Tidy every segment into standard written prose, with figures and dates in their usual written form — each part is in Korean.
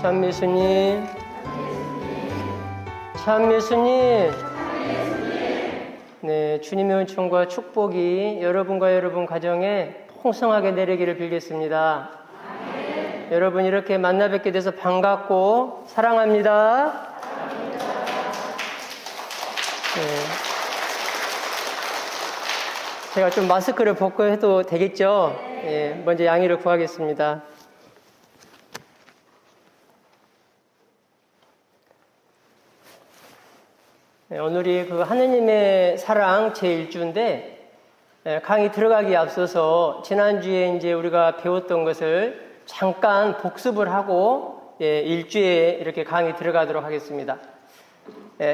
참 예수님, 참 예수님. 네, 주님의 은총과 축복이 여러분과 여러분 가정에 풍성하게 내리기를 빌겠습니다. 여러분 이렇게 만나 뵙게 돼서 반갑고 사랑합니다. 네. 제가 좀 마스크를 벗고 해도 되겠죠? 네, 먼저 양해를 구하겠습니다. 네, 오늘이 그 하느님의 사랑 제1주인데 강의 들어가기에 앞서서 지난주에 이제 우리가 배웠던 것을 잠깐 복습을 하고 1주에 이렇게 강의 들어가도록 하겠습니다.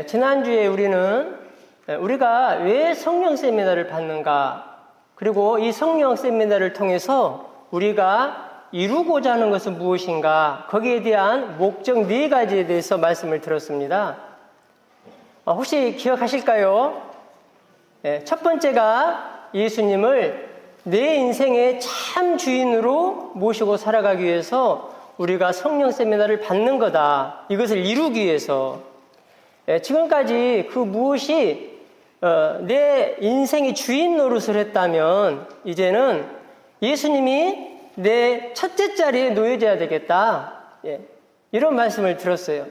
지난주에 우리가 왜 성령 세미나를 받는가, 그리고 이 성령 세미나를 통해서 우리가 이루고자 하는 것은 무엇인가, 거기에 대한 목적 4가지에 대해서 말씀을 들었습니다. 혹시 기억하실까요? 첫 번째가 예수님을 내 인생의 참 주인으로 모시고 살아가기 위해서 우리가 성령 세미나를 받는 거다. 이것을 이루기 위해서. 지금까지 그 무엇이 내 인생의 주인 노릇을 했다면 이제는 예수님이 내 첫째 자리에 놓여져야 되겠다. 이런 말씀을 들었어요.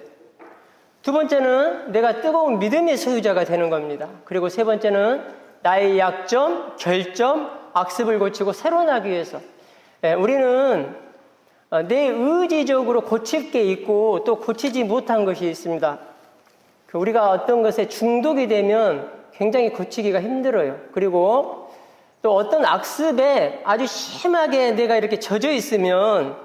두 번째는 내가 뜨거운 믿음의 소유자가 되는 겁니다. 그리고 세 번째는 나의 약점, 결점, 악습을 고치고 새로 나기 위해서. 우리는 내 의지적으로 고칠 게 있고 또 고치지 못한 것이 있습니다. 우리가 어떤 것에 중독이 되면 굉장히 고치기가 힘들어요. 그리고 또 어떤 악습에 아주 심하게 내가 이렇게 젖어 있으면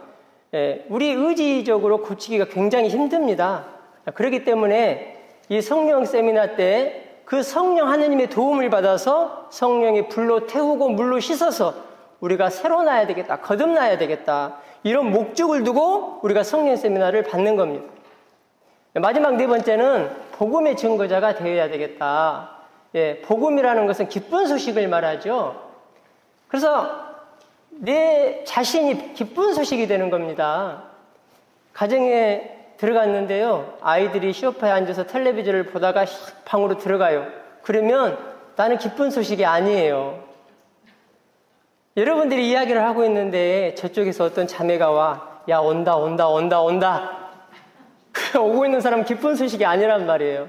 우리 의지적으로 고치기가 굉장히 힘듭니다. 그렇기 때문에 이 성령 세미나 때 그 성령 하느님의 도움을 받아서 성령의 불로 태우고 물로 씻어서 우리가 새로 나야 되겠다, 거듭나야 되겠다, 이런 목적을 두고 우리가 성령 세미나를 받는 겁니다. 마지막 4번째는 복음의 증거자가 되어야 되겠다. 복음이라는 것은 기쁜 소식을 말하죠. 그래서 내 자신이 기쁜 소식이 되는 겁니다. 가정에 들어갔는데요, 아이들이 소파에 앉아서 텔레비전을 보다가 방으로 들어가요. 그러면 나는 기쁜 소식이 아니에요. 여러분들이 이야기를 하고 있는데 저쪽에서 어떤 자매가 와, 야, 온다. 오고 있는 사람은 기쁜 소식이 아니란 말이에요.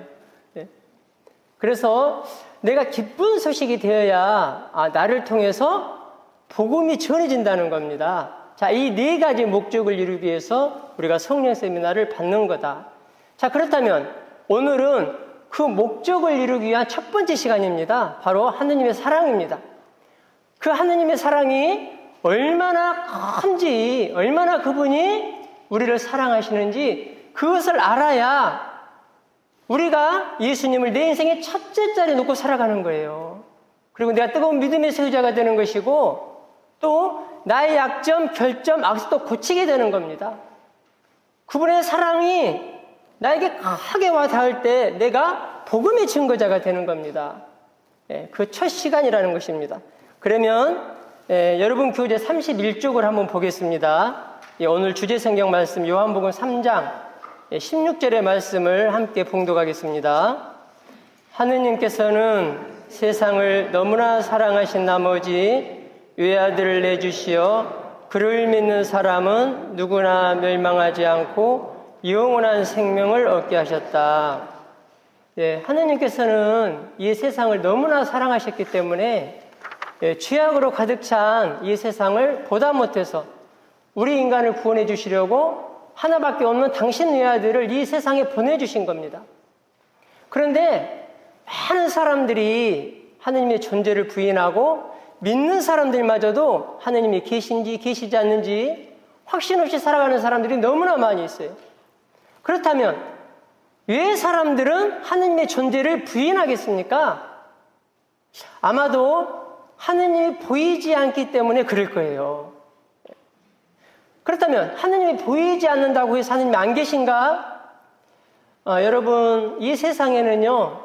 그래서 내가 기쁜 소식이 되어야 나를 통해서 복음이 전해진다는 겁니다. 자, 이 4가지 목적을 이루기 위해서 우리가 성령 세미나를 받는 거다. 자, 그렇다면 오늘은 그 목적을 이루기 위한 첫 번째 시간입니다. 바로 하느님의 사랑입니다. 그 하느님의 사랑이 얼마나 큰지, 얼마나 그분이 우리를 사랑하시는지 그것을 알아야 우리가 예수님을 내 인생의 첫째 자리에 놓고 살아가는 거예요. 그리고 내가 뜨거운 믿음의 소유자가 되는 것이고, 또 나의 약점, 결점, 악습도 고치게 되는 겁니다. 그분의 사랑이 나에게 강하게 와 닿을 때 내가 복음의 증거자가 되는 겁니다. 그 첫 시간이라는 것입니다. 그러면 여러분 교재 31쪽을 한번 보겠습니다. 오늘 주제 성경 말씀 요한복음 3장 16절의 말씀을 함께 봉독하겠습니다. 하느님께서는 세상을 너무나 사랑하신 나머지 외아들을 내주시어 그를 믿는 사람은 누구나 멸망하지 않고 영원한 생명을 얻게 하셨다. 하느님께서는 이 세상을 너무나 사랑하셨기 때문에 죄악으로 가득 찬 이 세상을 보다 못해서 우리 인간을 구원해 주시려고 하나밖에 없는 당신 외아들을 이 세상에 보내주신 겁니다. 그런데 많은 사람들이 하느님의 존재를 부인하고 믿는 사람들마저도 하느님이 계신지 계시지 않는지 확신 없이 살아가는 사람들이 너무나 많이 있어요. 그렇다면 왜 사람들은 하느님의 존재를 부인하겠습니까? 아마도 하느님이 보이지 않기 때문에 그럴 거예요. 그렇다면 하느님이 보이지 않는다고 해서 하느님이 안 계신가? 여러분, 이 세상에는요,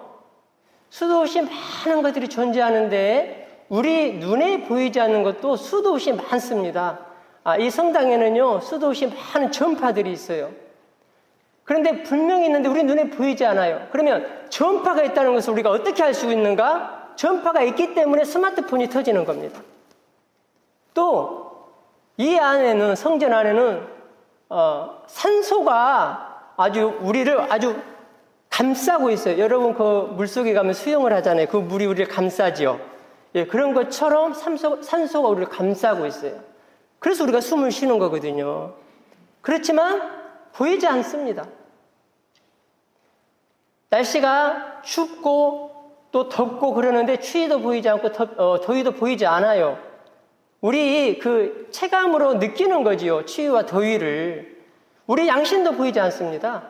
수도 없이 많은 것들이 존재하는데 우리 눈에 보이지 않는 것도 수도 없이 많습니다. 이 성당에는요, 수도 없이 많은 전파들이 있어요. 그런데 분명히 있는데 우리 눈에 보이지 않아요. 그러면 전파가 있다는 것을 우리가 어떻게 알 수 있는가? 전파가 있기 때문에 스마트폰이 터지는 겁니다. 또 이 안에는, 성전 안에는 산소가 아주 우리를 아주 감싸고 있어요. 여러분 그 물속에 가면 수영을 하잖아요. 그 물이 우리를 감싸지요. 예, 그런 것처럼 산소가 우리를 감싸고 있어요. 그래서 우리가 숨을 쉬는 거거든요. 그렇지만 보이지 않습니다. 날씨가 춥고 또 덥고 그러는데 추위도 보이지 않고 더위도 보이지 않아요. 우리 그 체감으로 느끼는 거지요. 추위와 더위를. 우리 양심도 보이지 않습니다.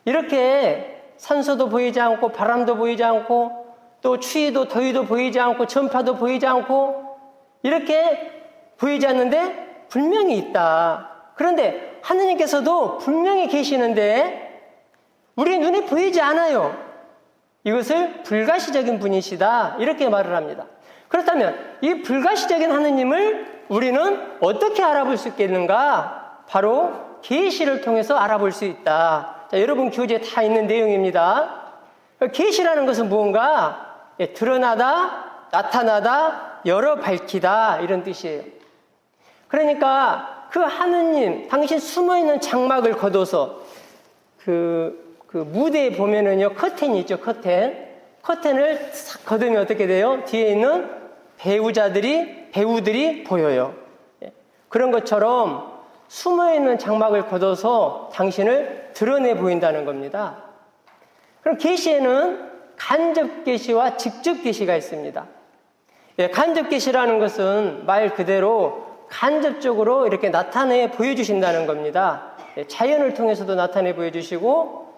이렇게 산소도 보이지 않고 바람도 보이지 않고 또 추위도 더위도 보이지 않고 전파도 보이지 않고 이렇게 보이지 않는데 분명히 있다. 그런데 하느님께서도 분명히 계시는데 우리 눈에 보이지 않아요. 이것을 불가시적인 분이시다. 이렇게 말을 합니다. 그렇다면 이 불가시적인 하느님을 우리는 어떻게 알아볼 수 있겠는가? 바로 계시를 통해서 알아볼 수 있다. 자, 여러분 교재에 다 있는 내용입니다. 계시라는 것은 무언가? 드러나다, 나타나다, 열어 밝히다 이런 뜻이에요. 그러니까 그 하느님, 당신 숨어있는 장막을 걷어서 그 무대에 보면은요, 커튼이 있죠, 커튼을 싹 걷으면 어떻게 돼요? 뒤에 있는 배우들이 보여요. 그런 것처럼 숨어있는 장막을 걷어서 당신을 드러내 보인다는 겁니다. 그럼 계시에는 간접 계시와 직접 계시가 있습니다. 간접 계시라는 것은 말 그대로 간접적으로 이렇게 나타내 보여주신다는 겁니다. 자연을 통해서도 나타내 보여주시고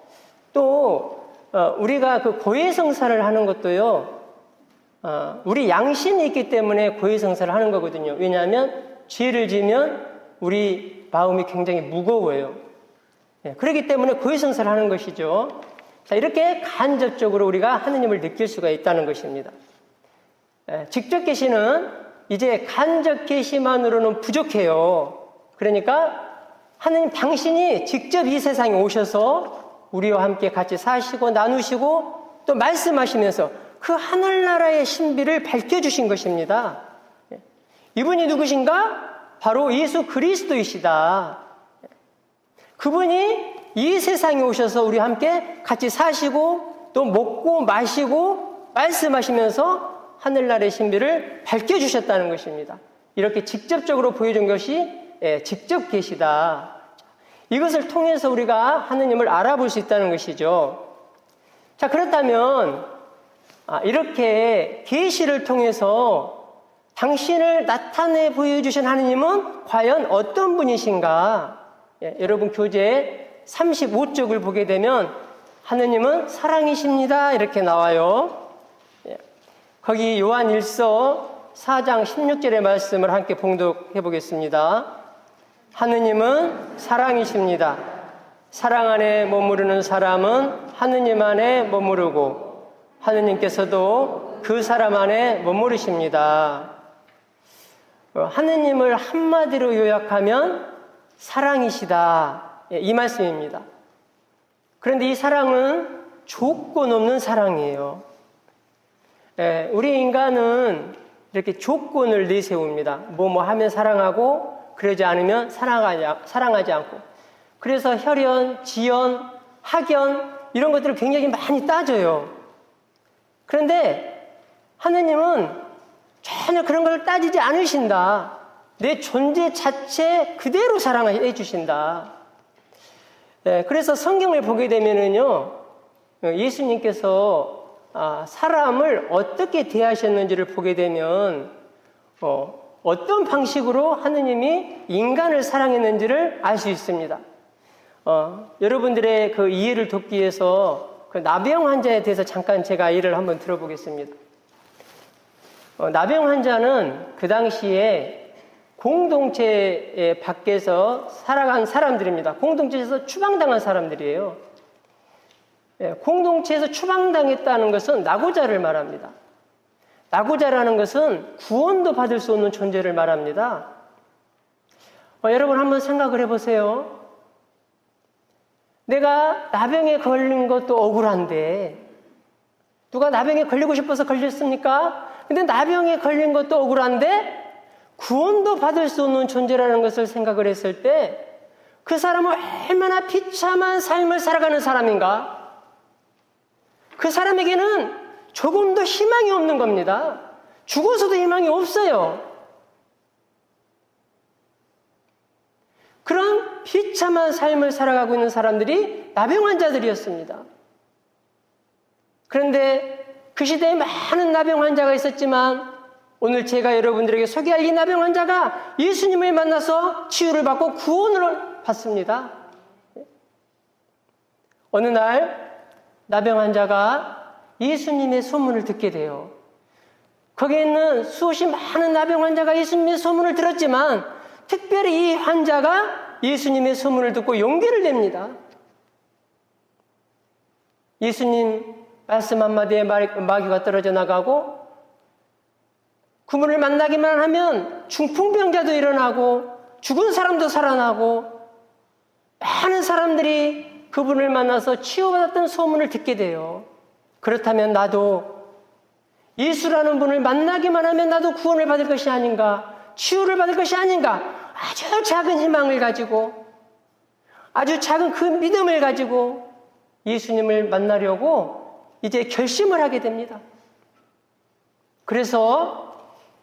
또 우리가 그 고해성사를 하는 것도요, 우리 양심이 있기 때문에 고해성사를 하는 거거든요. 왜냐하면 죄를 지면 우리 마음이 굉장히 무거워요. 그렇기 때문에 고해성사를 하는 것이죠. 자, 이렇게 간접적으로 우리가 하느님을 느낄 수가 있다는 것입니다. 직접 계시는 이제 간접 계시만으로는 부족해요. 그러니까 하느님 당신이 직접 이 세상에 오셔서 우리와 함께 같이 사시고 나누시고 또 말씀하시면서 그 하늘나라의 신비를 밝혀주신 것입니다. 이분이 누구신가? 바로 예수 그리스도이시다. 그분이 이 세상에 오셔서 우리와 함께 같이 사시고 또 먹고 마시고 말씀하시면서 하늘나라의 신비를 밝혀주셨다는 것입니다. 이렇게 직접적으로 보여준 것이 직접 계시다. 이것을 통해서 우리가 하느님을 알아볼 수 있다는 것이죠. 자, 그렇다면 이렇게 계시를 통해서 당신을 나타내 보여주신 하느님은 과연 어떤 분이신가? 여러분 교재 35쪽을 보게 되면 하느님은 사랑이십니다. 이렇게 나와요. 거기 요한 1서 4장 16절의 말씀을 함께 봉독해 보겠습니다. 하느님은 사랑이십니다. 사랑 안에 머무르는 사람은 하느님 안에 머무르고 하느님께서도 그 사람 안에 머무르십니다. 하느님을 한마디로 요약하면 사랑이시다. 이 말씀입니다. 그런데 이 사랑은 조건 없는 사랑이에요. 우리 인간은 이렇게 조건을 내세웁니다. 뭐 하면 사랑하고 그러지 않으면 사랑하지 않고. 그래서 혈연, 지연, 학연 이런 것들을 굉장히 많이 따져요. 그런데 하느님은 전혀 그런 걸 따지지 않으신다. 내 존재 자체 그대로 사랑해 주신다. 그래서 성경을 보게 되면은요, 예수님께서 사람을 어떻게 대하셨는지를 보게 되면 어떤 방식으로 하느님이 인간을 사랑했는지를 알 수 있습니다. 여러분들의 그 이해를 돕기 위해서 그 나병 환자에 대해서 잠깐 제가 예를 한번 들어보겠습니다. 나병 환자는 그 당시에 공동체 밖에서 살아간 사람들입니다. 공동체에서 추방당한 사람들이에요. 공동체에서 추방당했다는 것은 낙오자를 말합니다. 낙오자라는 것은 구원도 받을 수 없는 존재를 말합니다. 여러분 한번 생각을 해보세요. 내가 나병에 걸린 것도 억울한데, 누가 나병에 걸리고 싶어서 걸렸습니까? 근데 나병에 걸린 것도 억울한데 구원도 받을 수 없는 존재라는 것을 생각을 했을 때 그 사람은 얼마나 비참한 삶을 살아가는 사람인가? 그 사람에게는 조금도 희망이 없는 겁니다. 죽어서도 희망이 없어요. 그런 비참한 삶을 살아가고 있는 사람들이 나병 환자들이었습니다. 그런데 그 시대에 많은 나병 환자가 있었지만 오늘 제가 여러분들에게 소개할 이 나병 환자가 예수님을 만나서 치유를 받고 구원을 받습니다. 어느 날 나병 환자가 예수님의 소문을 듣게 돼요. 거기에 있는 수없이 많은 나병 환자가 예수님의 소문을 들었지만 특별히 이 환자가 예수님의 소문을 듣고 용기를 냅니다. 예수님 말씀 한마디에 마귀가 떨어져 나가고 그분을 만나기만 하면 중풍병자도 일어나고 죽은 사람도 살아나고 많은 사람들이 그분을 만나서 치유받았던 소문을 듣게 돼요. 그렇다면 나도 예수라는 분을 만나기만 하면 나도 구원을 받을 것이 아닌가, 치유를 받을 것이 아닌가, 아주 작은 희망을 가지고 아주 작은 그 믿음을 가지고 예수님을 만나려고 이제 결심을 하게 됩니다. 그래서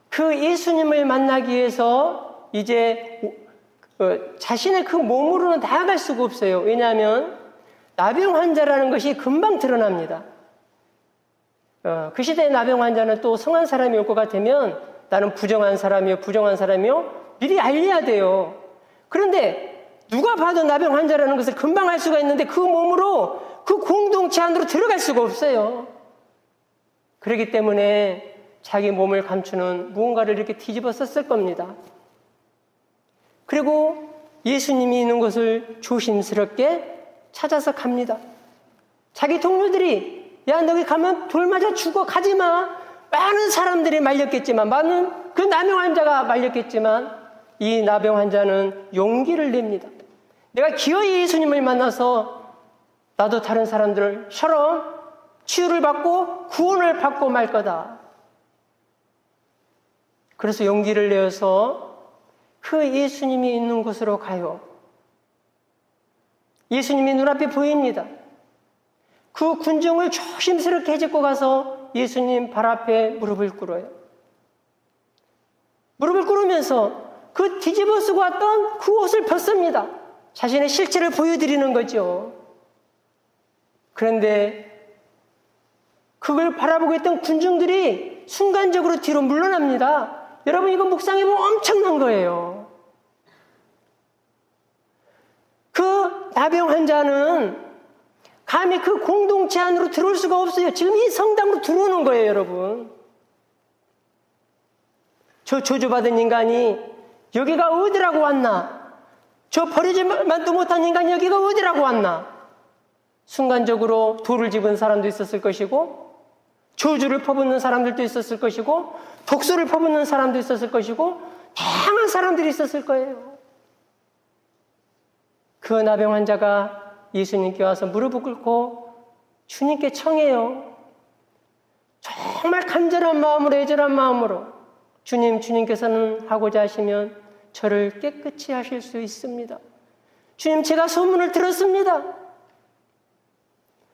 그 예수님을 만나기 위해서 이제 자신의 그 몸으로는 나아갈 수가 없어요. 왜냐하면 나병 환자라는 것이 금방 드러납니다. 그 시대의 나병 환자는 또 성한 사람이 올 것 같으면 나는 부정한 사람이요 미리 알려야 돼요. 그런데 누가 봐도 나병 환자라는 것을 금방 알 수가 있는데 그 몸으로 그 공동체 안으로 들어갈 수가 없어요. 그렇기 때문에 자기 몸을 감추는 무언가를 이렇게 뒤집어 썼을 겁니다. 그리고 예수님이 있는 곳을 조심스럽게 찾아서 갑니다. 자기 동료들이 야 너기 가면 돌 맞아 죽어 가지마. 많은 사람들이 말렸겠지만 많은 그 나병 환자가 말렸겠지만 이 나병 환자는 용기를 냅니다. 내가 기어이 예수님을 만나서 나도 다른 사람들처럼 치유를 받고 구원을 받고 말 거다. 그래서 용기를 내어서 그 예수님이 있는 곳으로 가요. 예수님이 눈앞에 보입니다. 그 군중을 조심스럽게 헤집고 가서 예수님 발 앞에 무릎을 꿇어요. 무릎을 꿇으면서 그 뒤집어 쓰고 왔던 그 옷을 벗습니다. 자신의 실체를 보여드리는 거죠. 그런데 그걸 바라보고 있던 군중들이 순간적으로 뒤로 물러납니다. 여러분 이거 묵상해보면 엄청난 거예요. 그 나병 환자는 감히 그 공동체 안으로 들어올 수가 없어요. 지금 이 성당으로 들어오는 거예요, 여러분. 저 저주받은 인간이 여기가 어디라고 왔나? 저 버리지만도 못한 인간이 여기가 어디라고 왔나? 순간적으로 돌을 집은 사람도 있었을 것이고 저주를 퍼붓는 사람들도 있었을 것이고 독소를 퍼붓는 사람도 있었을 것이고 다양한 사람들이 있었을 거예요. 그 나병 환자가 예수님께 와서 무릎을 꿇고 주님께 청해요. 정말 간절한 마음으로 애절한 마음으로 주님께서는 하고자 하시면 저를 깨끗이 하실 수 있습니다. 주님 제가 소문을 들었습니다.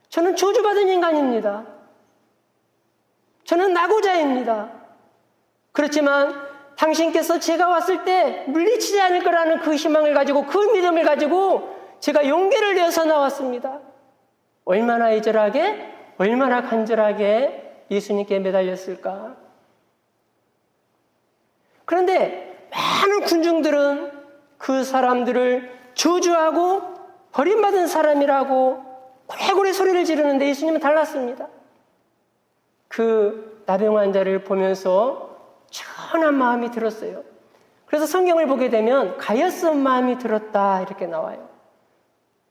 저는 저주받은 인간입니다. 저는 낙오자입니다. 그렇지만 당신께서 제가 왔을 때 물리치지 않을 거라는 그 희망을 가지고 그 믿음을 가지고 제가 용기를 내어서 나왔습니다. 얼마나 애절하게 얼마나 간절하게 예수님께 매달렸을까. 그런데 많은 군중들은 그 사람들을 저주하고 버림받은 사람이라고 고래고래 소리를 지르는데 예수님은 달랐습니다. 그 나병 환자를 보면서 천한 마음이 들었어요. 그래서 성경을 보게 되면 가엾은 마음이 들었다 이렇게 나와요.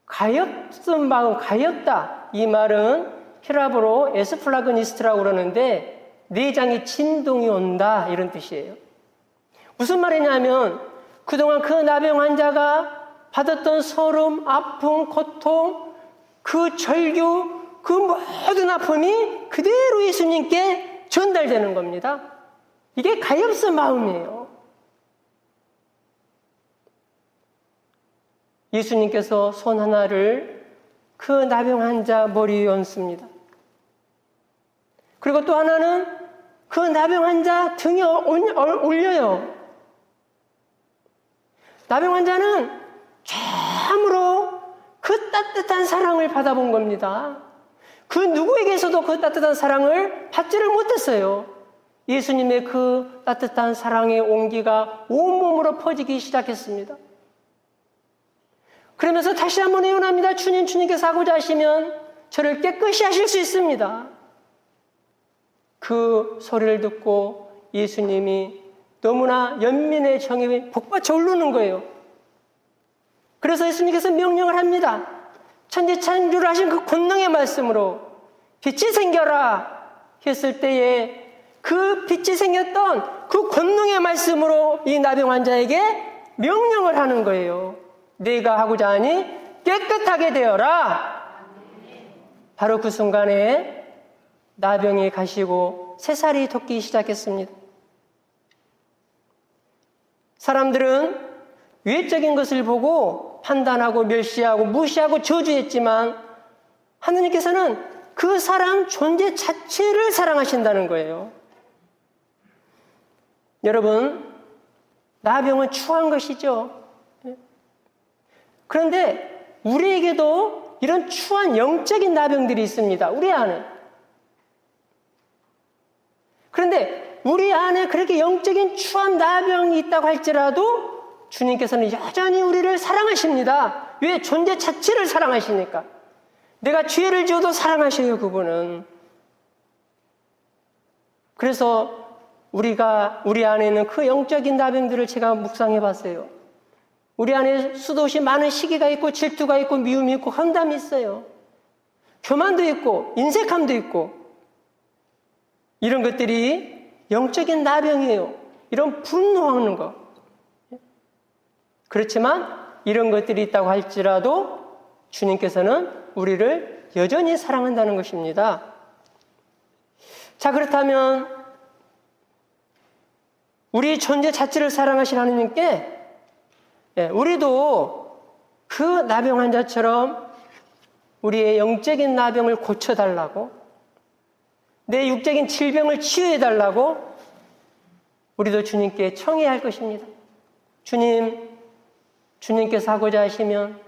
가엾은 마음, 가엾다. 이 말은 히라브로 에스플라그니스트라고 그러는데 내장에 진동이 온다 이런 뜻이에요. 무슨 말이냐면 그동안 그 나병 환자가 받았던 소름, 아픔, 고통 그 절규, 그 모든 아픔이 그대로 예수님께 전달되는 겁니다. 이게 가엾은 마음이에요. 예수님께서 손 하나를 그 나병 환자 머리에 얹습니다. 그리고 또 하나는 그 나병 환자 등에 올려요. 나병 환자는 참으로 그 따뜻한 사랑을 받아본 겁니다. 그 누구에게서도 그 따뜻한 사랑을 받지를 못했어요. 예수님의 그 따뜻한 사랑의 온기가 온몸으로 퍼지기 시작했습니다. 그러면서 다시 한번 애원합니다. 주님께서 하고자 하시면 저를 깨끗이 하실 수 있습니다. 그 소리를 듣고 예수님이 너무나 연민의 정이 복받쳐 오르는 거예요. 그래서 예수님께서 명령을 합니다. 천지창조를 하신 그 권능의 말씀으로 빛이 생겨라 했을 때에 그 빛이 생겼던 그 권능의 말씀으로 이 나병 환자에게 명령을 하는 거예요. 네가 하고자 하니 깨끗하게 되어라. 바로 그 순간에 나병이 가시고 새살이 돋기 시작했습니다. 사람들은 외적인 것을 보고 판단하고 멸시하고 무시하고 저주했지만 하느님께서는 그 사람 존재 자체를 사랑하신다는 거예요. 여러분, 나병은 추한 것이죠. 그런데 우리에게도 이런 추한 영적인 나병들이 있습니다. 우리 안에. 그런데 우리 안에 그렇게 영적인 추한 나병이 있다고 할지라도 주님께서는 여전히 우리를 사랑하십니다. 왜? 존재 자체를 사랑하시니까. 내가 죄를 지어도 사랑하셔요, 그분은. 그래서 우리 안에 있는 그 영적인 나병들을 제가 묵상해 봤어요. 우리 안에 수도 없이 많은 시기가 있고 질투가 있고 미움이 있고 험담이 있어요. 교만도 있고 인색함도 있고 이런 것들이 영적인 나병이에요. 이런 분노하는 것. 그렇지만 이런 것들이 있다고 할지라도 주님께서는 우리를 여전히 사랑한다는 것입니다. 자, 그렇다면 우리 존재 자체를 사랑하신 하느님께 우리도 그 나병 환자처럼 우리의 영적인 나병을 고쳐달라고, 내 육적인 질병을 치유해달라고 우리도 주님께 청해야 할 것입니다. 주님께서 하고자 하시면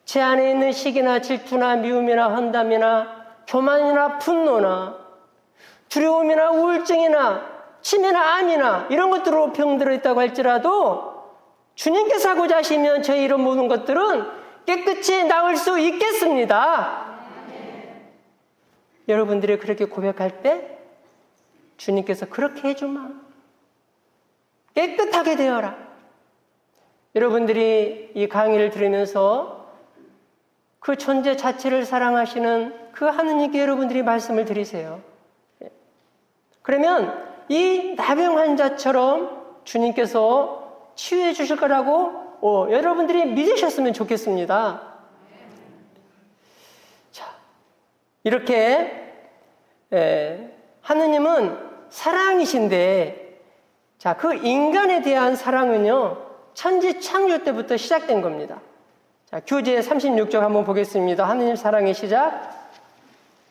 제 안에 있는 시기나 질투나 미움이나 헌담이나 교만이나 분노나 두려움이나 우울증이나 치매나 암이나 이런 것들로 병들어 있다고 할지라도 주님께서 하고자 하시면 저희 이런 모든 것들은 깨끗이 나을 수 있겠습니다. 여러분들이 그렇게 고백할 때 주님께서 그렇게 해주마. 깨끗하게 되어라. 여러분들이 이 강의를 들으면서 그 존재 자체를 사랑하시는 그 하느님께 여러분들이 말씀을 드리세요. 그러면 이 나병 환자처럼 주님께서 치유해 주실 거라고 여러분들이 믿으셨으면 좋겠습니다. 자, 이렇게 하느님은 사랑이신데, 자, 그 인간에 대한 사랑은요, 천지 창조 때부터 시작된 겁니다. 자, 교재 36쪽 한번 보겠습니다. 하느님 사랑의 시작.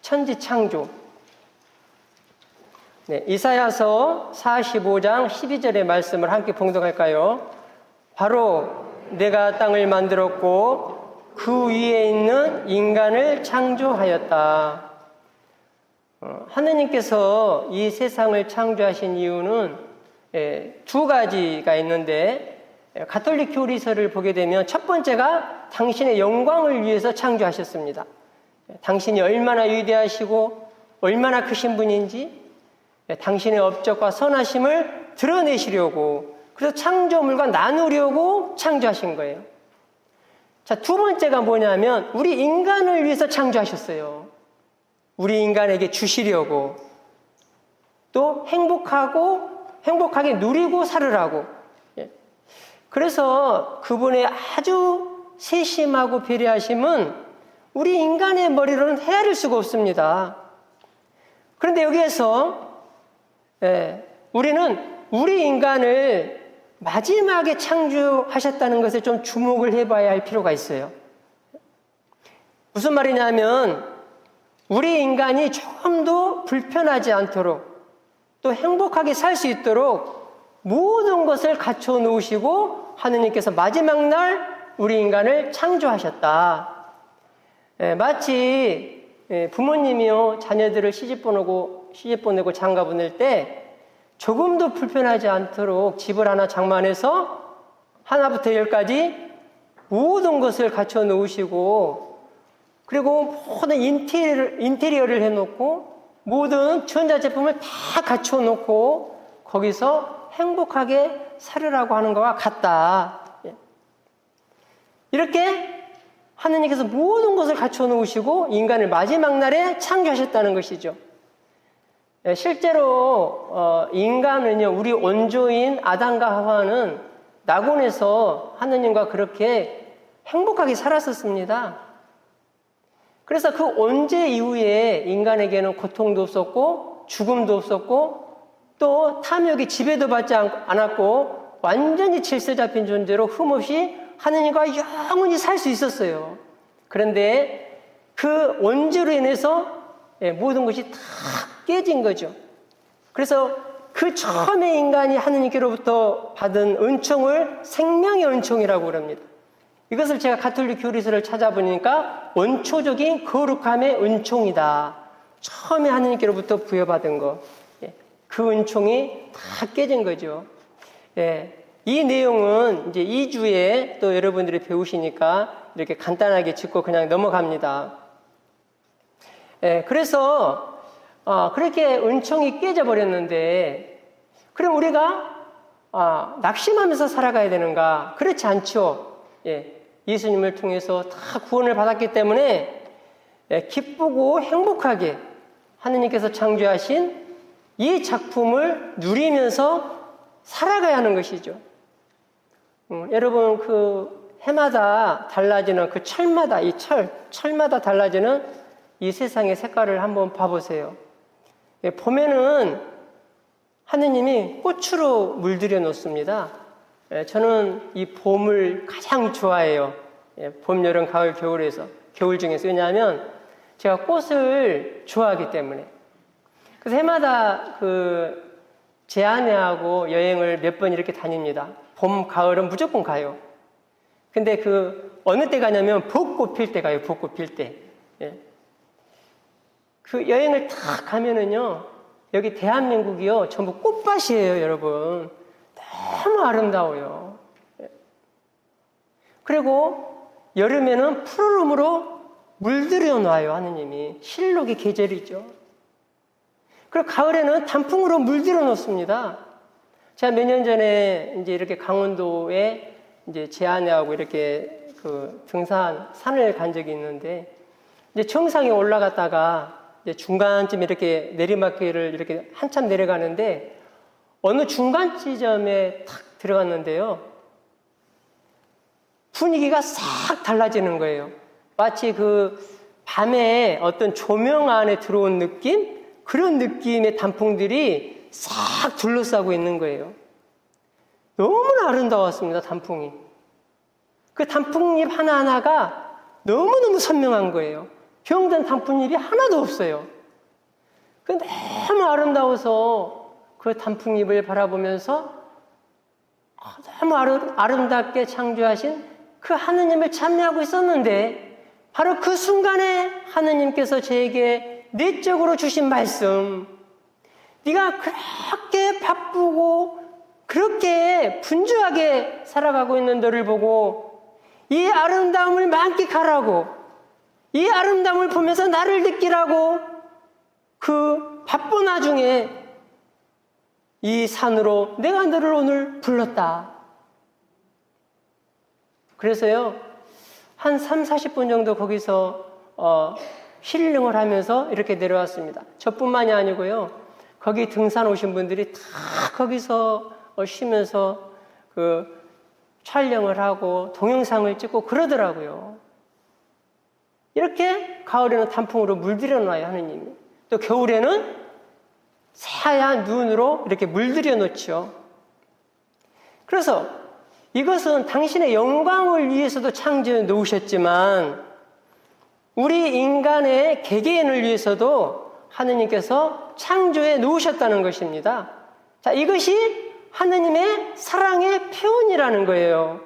천지 창조. 네, 이사야서 45장 12절의 말씀을 함께 봉독할까요? 바로 내가 땅을 만들었고 그 위에 있는 인간을 창조하였다. 하느님께서 이 세상을 창조하신 이유는 두 가지가 있는데, 가톨릭 교리서를 보게 되면 첫 번째가 당신의 영광을 위해서 창조하셨습니다. 당신이 얼마나 위대하시고 얼마나 크신 분인지 당신의 업적과 선하심을 드러내시려고, 그래서 창조물과 나누려고 창조하신 거예요. 자, 두 번째가 뭐냐면 우리 인간을 위해서 창조하셨어요. 우리 인간에게 주시려고, 또 행복하게 누리고 살으라고. 그래서 그분의 아주 세심하고 배려하심은 우리 인간의 머리로는 헤아릴 수가 없습니다. 그런데 여기에서 우리는 우리 인간을 마지막에 창조하셨다는 것에 좀 주목을 해봐야 할 필요가 있어요. 무슨 말이냐면 우리 인간이 좀 더 불편하지 않도록 또 행복하게 살 수 있도록 모든 것을 갖춰 놓으시고 하느님께서 마지막 날 우리 인간을 창조하셨다. 마치 부모님이요 자녀들을 시집 보내고 장가 보낼 때 조금도 불편하지 않도록 집을 하나 장만해서 하나부터 열까지 모든 것을 갖춰 놓으시고 그리고 모든 인테리어를 해놓고 모든 전자제품을 다 갖춰 놓고 거기서 행복하게 살으라고 하는 것과 같다. 이렇게 하느님께서 모든 것을 갖춰 놓으시고 인간을 마지막 날에 창조하셨다는 것이죠. 실제로 인간은요, 우리 원조인 아담과 하와는 낙원에서 하느님과 그렇게 행복하게 살았었습니다. 그래서 그 언제 이후에 인간에게는 고통도 없었고 죽음도 없었고 또 탐욕의 지배도 받지 않았고 완전히 질서 잡힌 존재로 흠없이 하느님과 영원히 살 수 있었어요. 그런데 그 원죄로 인해서 모든 것이 다 깨진 거죠. 그래서 그 처음에 인간이 하느님께로부터 받은 은총을 생명의 은총이라고 합니다. 이것을 제가 가톨릭 교리서를 찾아보니까 원초적인 거룩함의 은총이다. 처음에 하느님께로부터 부여받은 것. 그 은총이 다 깨진 거죠. 이 내용은 이제 2주에 또 여러분들이 배우시니까 이렇게 간단하게 짚고 그냥 넘어갑니다. 그래서 그렇게 은총이 깨져버렸는데 그럼 우리가 낙심하면서 살아가야 되는가? 그렇지 않죠. 예수님을 통해서 다 구원을 받았기 때문에 기쁘고 행복하게 하느님께서 창조하신 이 작품을 누리면서 살아가야 하는 것이죠. 여러분 그 해마다 달라지는 그 철마다 이 철마다 달라지는 이 세상의 색깔을 한번 봐보세요. 봄에는 하느님이 꽃으로 물들여 놓습니다. 저는 이 봄을 가장 좋아해요. 봄, 여름, 가을, 겨울에서 겨울 중에서. 왜냐하면 제가 꽃을 좋아하기 때문에. 그래서 해마다 그 제 아내하고 여행을 몇 번 이렇게 다닙니다. 봄, 가을은 무조건 가요. 근데 그 어느 때 가냐면 벚꽃 필 때 가요. 벚꽃 필 때. 그 여행을 딱 가면은요, 여기 대한민국이요 전부 꽃밭이에요, 여러분. 너무 아름다워요. 그리고 여름에는 푸르름으로 물들여 놔요, 하느님이. 실록의 계절이죠. 그리고 가을에는 단풍으로 물들여 놓습니다. 제가 몇 년 전에 이제 이렇게 강원도에 이제 제 아내하고 이렇게 그 산을 간 적이 있는데, 이제 정상에 올라갔다가 이제 중간쯤 이렇게 내리막길을 이렇게 한참 내려가는데, 어느 중간 지점에 탁 들어갔는데요. 분위기가 싹 달라지는 거예요. 마치 그 밤에 어떤 조명 안에 들어온 느낌? 그런 느낌의 단풍들이 싹 둘러싸고 있는 거예요. 너무나 아름다웠습니다, 단풍이. 그 단풍잎 하나하나가 너무너무 선명한 거예요. 병든 단풍잎이 하나도 없어요. 그 너무 아름다워서 그 단풍잎을 바라보면서 너무 아름답게 창조하신 그 하느님을 찬미하고 있었는데, 바로 그 순간에 하느님께서 저에게 내적으로 주신 말씀, 네가 그렇게 바쁘고 그렇게 분주하게 살아가고 있는 너를 보고 이 아름다움을 만끽하라고, 이 아름다움을 보면서 나를 느끼라고 그 바쁜 와중에 이 산으로 내가 너를 오늘 불렀다. 그래서요, 한 30-40분 정도 거기서 힐링을 하면서 이렇게 내려왔습니다. 저뿐만이 아니고요, 거기 등산 오신 분들이 다 거기서 쉬면서 그 촬영을 하고 동영상을 찍고 그러더라고요. 이렇게 가을에는 단풍으로 물들여 놔요, 하느님이. 또 겨울에는 새하얀 눈으로 이렇게 물들여 놓죠. 그래서 이것은 당신의 영광을 위해서도 창조해 놓으셨지만 우리 인간의 개개인을 위해서도 하느님께서 창조해 놓으셨다는 것입니다. 자, 이것이 하느님의 사랑의 표현이라는 거예요.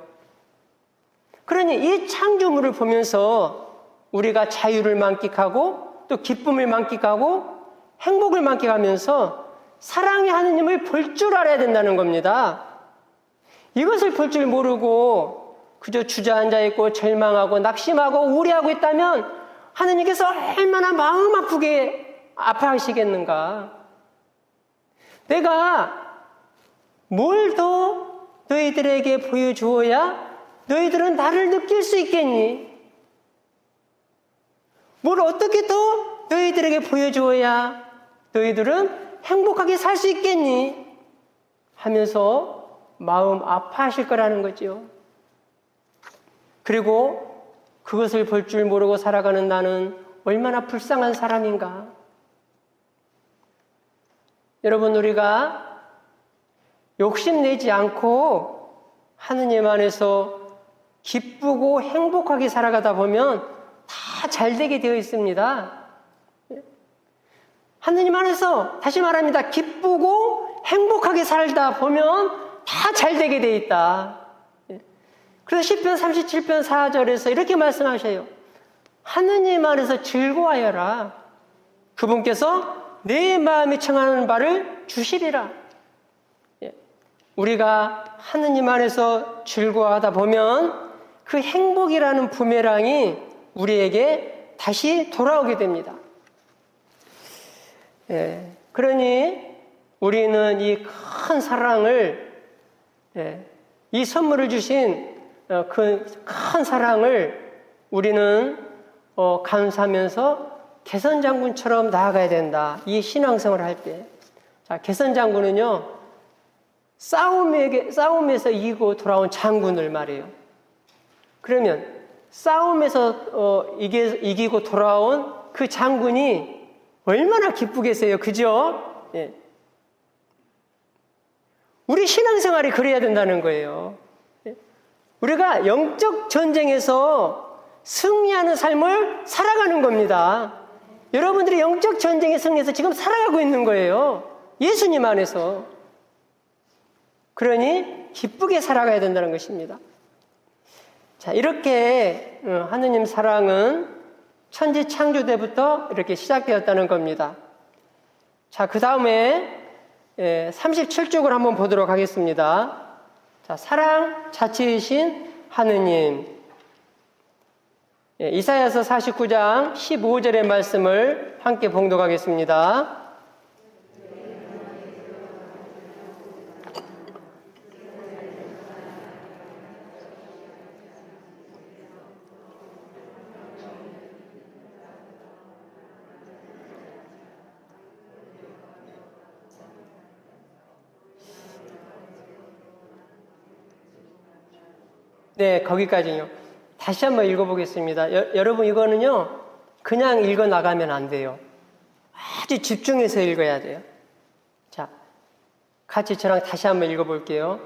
그러니 이 창조물을 보면서 우리가 자유를 만끽하고 또 기쁨을 만끽하고 행복을 만끽하면서 사랑의 하느님을 볼 줄 알아야 된다는 겁니다. 이것을 볼 줄 모르고 그저 주저앉아 있고 절망하고 낙심하고 우울해하고 있다면 하느님께서 얼마나 마음 아프게 아파하시겠는가. 내가 뭘 더 너희들에게 보여주어야 너희들은 나를 느낄 수 있겠니? 뭘 어떻게 더 너희들에게 보여주어야 너희들은 행복하게 살 수 있겠니? 하면서 마음 아파하실 거라는 거죠. 그리고 그것을 볼 줄 모르고 살아가는 나는 얼마나 불쌍한 사람인가. 여러분, 우리가 욕심내지 않고 하느님 안에서 기쁘고 행복하게 살아가다 보면 다 잘되게 되어 있습니다. 하느님 안에서 다시 말합니다. 기쁘고 행복하게 살다 보면 다 잘되게 되어 있다. 그래서 시편 37편 4절에서 이렇게 말씀하셔요. 하느님 안에서 즐거워하여라. 그분께서 내 마음이 청하는 바를 주시리라. 우리가 하느님 안에서 즐거워하다 보면 그 행복이라는 부메랑이 우리에게 다시 돌아오게 됩니다. 그러니 우리는 이 큰 사랑을, 이 선물을 주신 그 큰 사랑을 우리는 감사하면서 개선장군처럼 나아가야 된다. 이 신앙생활을 할 때. 자, 개선장군은요, 싸움에서 이기고 돌아온 장군을 말해요. 그러면 싸움에서 이기고 돌아온 그 장군이 얼마나 기쁘겠어요. 그죠? 예. 우리 신앙생활이 그래야 된다는 거예요. 우리가 영적 전쟁에서 승리하는 삶을 살아가는 겁니다. 여러분들이 영적 전쟁에 승리해서 지금 살아가고 있는 거예요. 예수님 안에서. 그러니 기쁘게 살아가야 된다는 것입니다. 자, 이렇게 하느님 사랑은 천지 창조 때부터 이렇게 시작되었다는 겁니다. 자, 그 다음에 37쪽을 한번 보도록 하겠습니다. 자, 사랑 자체이신 하느님. 이사야서 49장 15절의 말씀을 함께 봉독하겠습니다. 네, 거기까지요. 다시 한번 읽어보겠습니다. 여러분, 이거는요, 그냥 읽어 나가면 안 돼요. 아주 집중해서 읽어야 돼요. 자, 같이 저랑 다시 한번 읽어볼게요.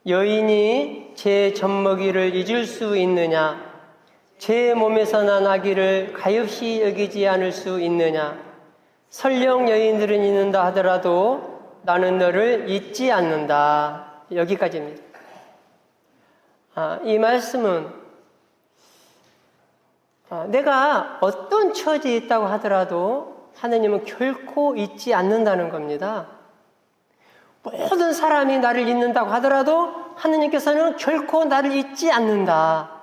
여인이 제 젖먹이를 잊을 수 있느냐? 제 몸에서 난 아기를 가엾이 여기지 않을 수 있느냐? 설령 여인들은 잊는다 하더라도 나는 너를 잊지 않는다. 여기까지입니다. 이 말씀은 내가 어떤 처지에 있다고 하더라도 하느님은 결코 잊지 않는다는 겁니다. 모든 사람이 나를 잊는다고 하더라도 하느님께서는 결코 나를 잊지 않는다.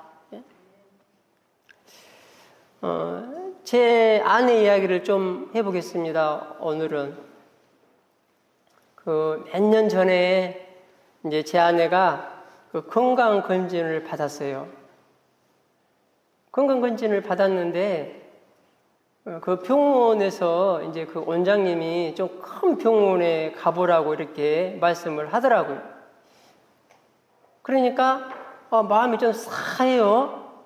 제 아내 이야기를 좀 해보겠습니다. 오늘은 몇 년 전에 이제 제 아내가 건강검진을 받았어요. 건강검진을 받았는데 그 병원에서 이제 그 원장님이 좀 큰 병원에 가보라고 이렇게 말씀을 하더라고요. 그러니까 마음이 좀 싸해요.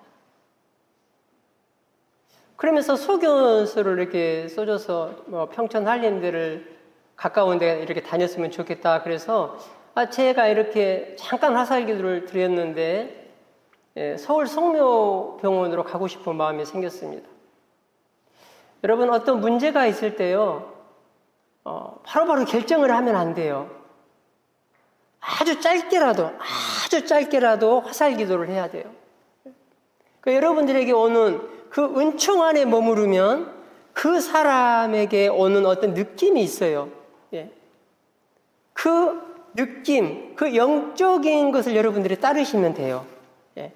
그러면서 소견서를 이렇게 써줘서 평촌 한림대를 가까운 데 이렇게 다녔으면 좋겠다. 그래서 제가 이렇게 잠깐 화살 기도를 드렸는데 서울 성묘병원으로 가고 싶은 마음이 생겼습니다. 여러분, 어떤 문제가 있을 때요, 바로바로 결정을 하면 안 돼요. 아주 짧게라도 화살 기도를 해야 돼요. 그러니까 여러분들에게 오는 그 은총 안에 머무르면 그 사람에게 오는 어떤 느낌이 있어요. 그 느낌, 그 영적인 것을 여러분들이 따르시면 돼요.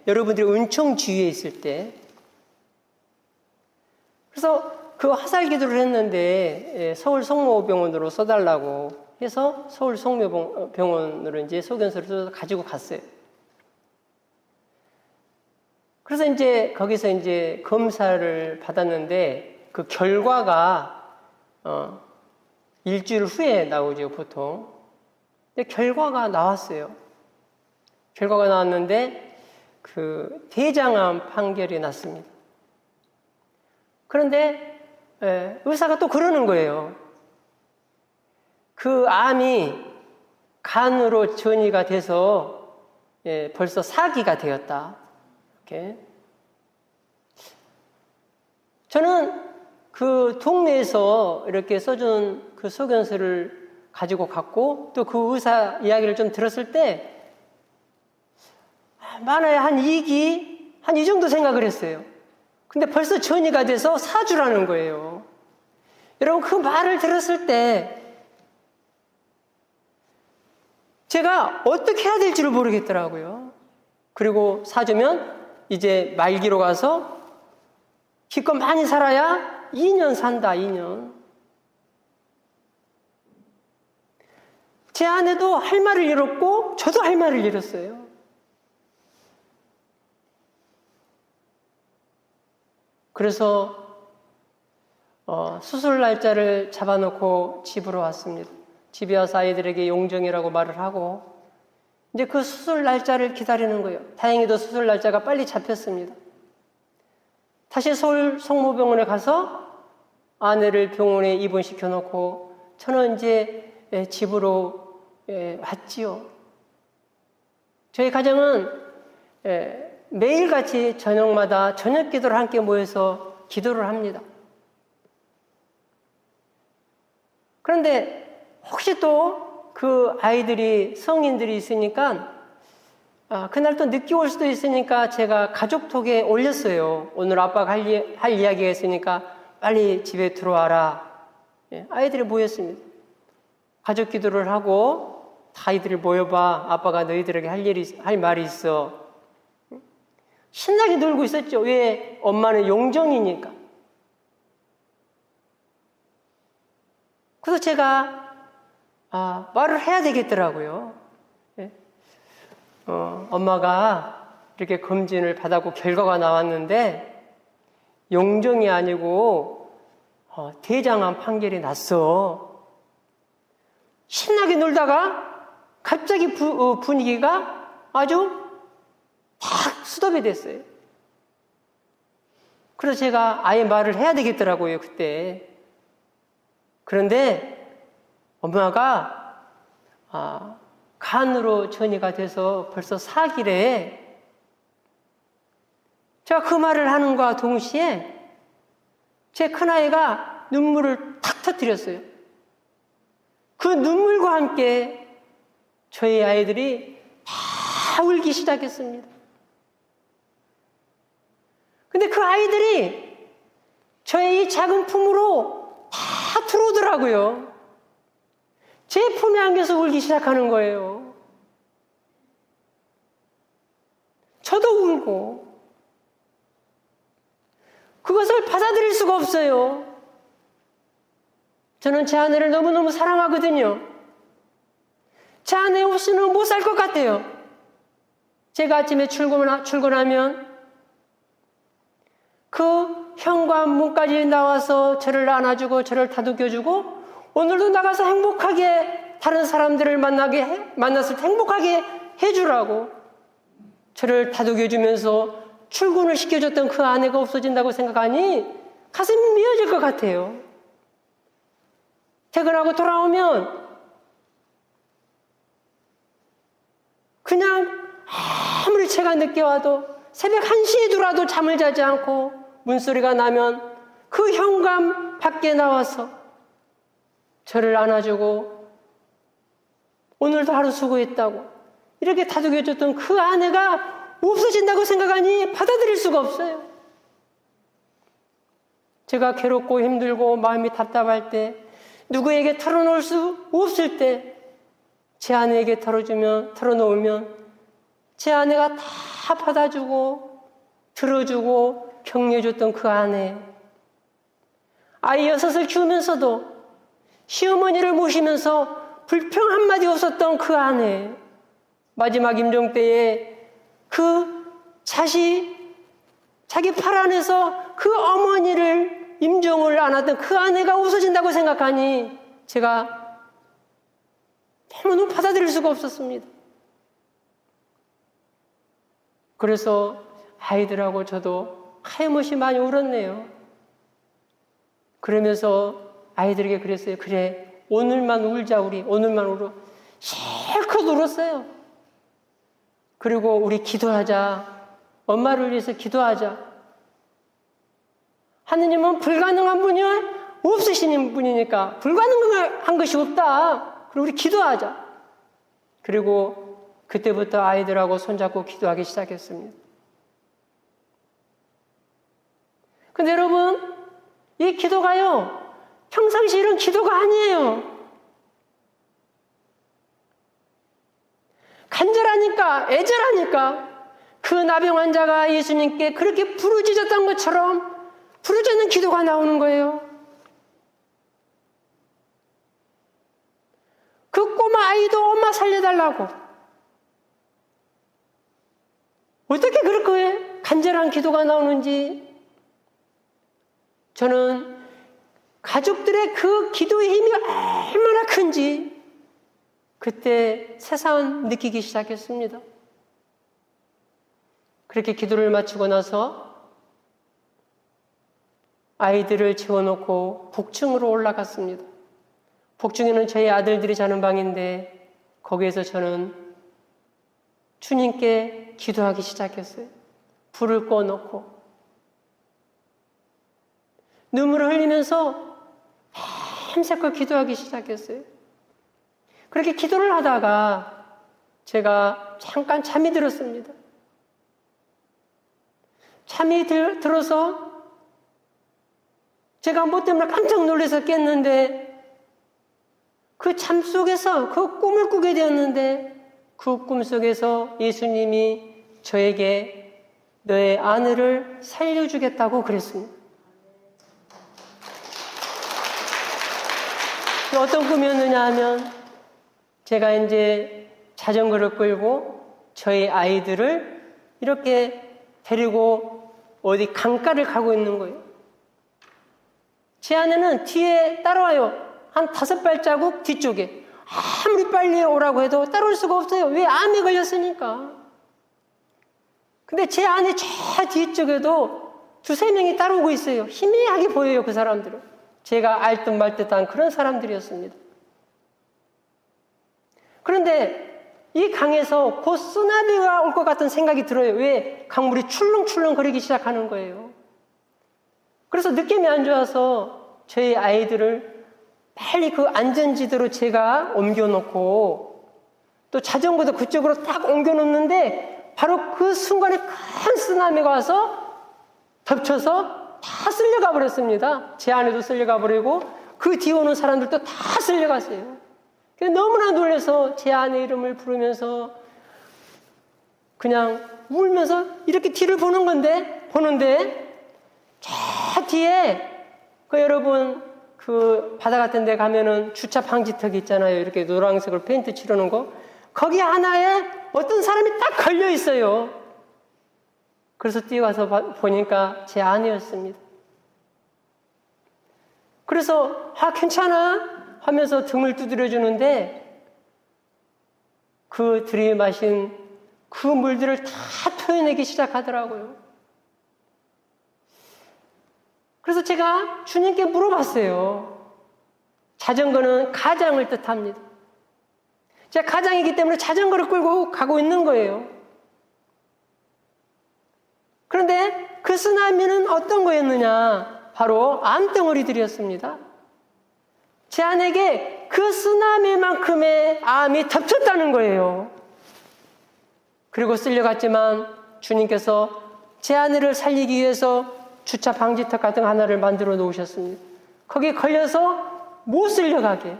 여러분들이 은총 주위에 있을 때. 그래서 그 화살 기도를 했는데 서울 성모병원으로 써달라고 해서 서울 성모병원으로 이제 소견서를 써서 가지고 갔어요. 그래서 이제 거기서 이제 검사를 받았는데 그 결과가 일주일 후에 나오죠, 보통. 근데 결과가 나왔어요. 결과가 나왔는데 그 대장암 판결이 났습니다. 그런데 의사가 또 그러는 거예요. 그 암이 간으로 전이가 돼서 벌써 4기가 되었다. 이렇게. 저는 그 동네에서 이렇게 써준 그 소견서를 가지고 갔고 또 그 의사 이야기를 좀 들었을 때 많아야 한 2기, 한 이 정도 생각을 했어요. 근데 벌써 전이가 돼서 4주라는 거예요. 여러분, 그 말을 들었을 때 제가 어떻게 해야 될지를 모르겠더라고요. 그리고 4주면 이제 말기로 가서 기껏 많이 살아야 2년 산다, 2년. 제 아내도 할 말을 잃었고 저도 할 말을 잃었어요. 그래서 수술 날짜를 잡아놓고 집으로 왔습니다. 집에 와서 아이들에게 용정이라고 말을 하고 이제 그 수술 날짜를 기다리는 거예요. 다행히도 수술 날짜가 빨리 잡혔습니다. 다시 서울 성모병원에 가서 아내를 병원에 입원시켜 놓고 저는 이제 집으로 왔지요. 저희 가정은 매일같이 저녁마다 저녁 기도를 함께 모여서 기도를 합니다. 그런데 혹시 또 그 아이들이 성인들이 있으니까 그날 또 늦게 올 수도 있으니까 제가 가족톡에 올렸어요. 오늘 아빠가 할 이야기가 있으니까 빨리 집에 들어와라. 아이들이 모였습니다. 가족 기도를 하고 아이들이 모여봐. 아빠가 너희들에게 할 말이 있어. 신나게 놀고 있었죠. 왜? 엄마는 용정이니까. 그래서 제가 말을 해야 되겠더라고요. 엄마가 이렇게 검진을 받았고 결과가 나왔는데 용종이 아니고 대장암 판결이 났어. 신나게 놀다가 갑자기 분위기가 아주 탁 스톱이 됐어요. 그래서 제가 아예 말을 해야 되겠더라고요, 그때. 그런데 엄마가 간으로 전이가 돼서 벌써 4기래. 제가 그 말을 하는과 동시에 제 큰아이가 눈물을 탁 터뜨렸어요. 그 눈물과 함께 저희 아이들이 다 울기 시작했습니다. 근데 그 아이들이 저의 이 작은 품으로 다 들어오더라고요. 제 품에 안겨서 울기 시작하는 거예요. 저도 울고. 그것을 받아들일 수가 없어요. 저는 제 아내를 너무너무 사랑하거든요. 제 아내 없이는 못 살 것 같아요. 제가 아침에 출근하면 그 현관문까지 나와서 저를 안아주고 저를 다독여주고 오늘도 나가서 행복하게 다른 사람들을 만났을 때 행복하게 해주라고 저를 다독여주면서 출근을 시켜줬던 그 아내가 없어진다고 생각하니 가슴이 미어질 것 같아요. 퇴근하고 돌아오면 그냥 아무리 제가 늦게 와도 새벽 1시에 들어와도 잠을 자지 않고 문소리가 나면 그 현관 밖에 나와서 저를 안아주고 오늘도 하루 수고했다고 이렇게 다독여줬던 그 아내가 없어진다고 생각하니 받아들일 수가 없어요. 제가 괴롭고 힘들고 마음이 답답할 때, 누구에게 털어놓을 수 없을 때 제 아내에게 털어놓으면 제 아내가 다 받아주고 들어주고 격려해줬던 그 아내, 아이 6을 키우면서도 시어머니를 모시면서 불평 한마디 없었던 그 아내, 마지막 임종 때에 그 자기 팔 안에서 그 어머니를 임종을 안았던 그 아내가 없어진다고 생각하니 제가 너무너무 받아들일 수가 없었습니다. 그래서 아이들하고 저도 하염없이 많이 울었네요. 그러면서 아이들에게 그랬어요. 그래, 오늘만 울자, 우리. 오늘만 울어. 실컷 울었어요. 그리고 우리 기도하자. 엄마를 위해서 기도하자. 하느님은 불가능한 분이 없으신 분이니까 불가능한 것이 없다. 그리고 우리 기도하자. 그리고 그때부터 아이들하고 손잡고 기도하기 시작했습니다. 근데 여러분, 이 기도가요, 평상시 이런 기도가 아니에요. 간절하니까, 애절하니까 그 나병 환자가 예수님께 그렇게 부르짖었던 것처럼 부르짖는 기도가 나오는 거예요. 그 꼬마 아이도 엄마 살려달라고. 어떻게 그렇게 간절한 기도가 나오는지 저는 가족들의 그 기도의 힘이 얼마나 큰지 그때 새삼 느끼기 시작했습니다. 그렇게 기도를 마치고 나서 아이들을 재워놓고 북층으로 올라갔습니다. 북층에는 저희 아들들이 자는 방인데 거기에서 저는 주님께 기도하기 시작했어요. 불을 꺼놓고 눈물을 흘리면서 밤새껏 기도하기 시작했어요. 그렇게 기도를 하다가 제가 잠깐 잠이 들었습니다. 잠이 들어서 제가 뭐 때문에 깜짝 놀라서 깼는데 그 잠 속에서 그 꿈을 꾸게 되었는데 그 꿈 속에서 예수님이 저에게 너의 아내를 살려주겠다고 그랬습니다. 어떤 꿈이었느냐 하면 제가 이제 자전거를 끌고 저희 아이들을 이렇게 데리고 어디 강가를 가고 있는 거예요. 제 아내는 뒤에 따라와요. 한 5발자국 뒤쪽에. 아무리 빨리 오라고 해도 따라올 수가 없어요. 왜? 암에 걸렸으니까. 근데 제 아내 저 뒤쪽에도 2-3명이 따라오고 있어요. 희미하게 보여요, 그 사람들은. 제가 알듯 말듯한 그런 사람들이었습니다. 그런데 이 강에서 곧 쓰나미가 올 것 같은 생각이 들어요. 왜? 강물이 출렁출렁 거리기 시작하는 거예요. 그래서 느낌이 안 좋아서 저희 아이들을 빨리 그 안전지대로 제가 옮겨놓고 또 자전거도 그쪽으로 딱 옮겨놓는데 바로 그 순간에 큰 쓰나미가 와서 덮쳐서 다 쓸려가 버렸습니다. 제 아내도 쓸려가 버리고 그 뒤에 오는 사람들도 다 쓸려갔어요. 너무나 놀라서 제 아내 이름을 부르면서 그냥 울면서 이렇게 뒤를 보는데 저 뒤에 그 여러분 그 바다 같은 데 가면은 주차 방지턱이 있잖아요. 이렇게 노란색으로 페인트 칠하는 거. 거기 하나에 어떤 사람이 딱 걸려 있어요. 그래서 뛰어가서 보니까 제 아내였습니다. 그래서 괜찮아 하면서 등을 두드려 주는데 그 들이마신 그 물들을 다 토해내기 시작하더라고요. 그래서 제가 주님께 물어봤어요. 자전거는 가장을 뜻합니다. 제가 가장이기 때문에 자전거를 끌고 가고 있는 거예요. 그런데 그 쓰나미는 어떤 거였느냐? 바로 암덩어리들이었습니다. 제 아내에게 그 쓰나미만큼의 암이 덮쳤다는 거예요. 그리고 쓸려갔지만 주님께서 제 아내를 살리기 위해서 주차 방지턱 같은 거 하나를 만들어 놓으셨습니다. 거기에 걸려서 못 쓸려가게.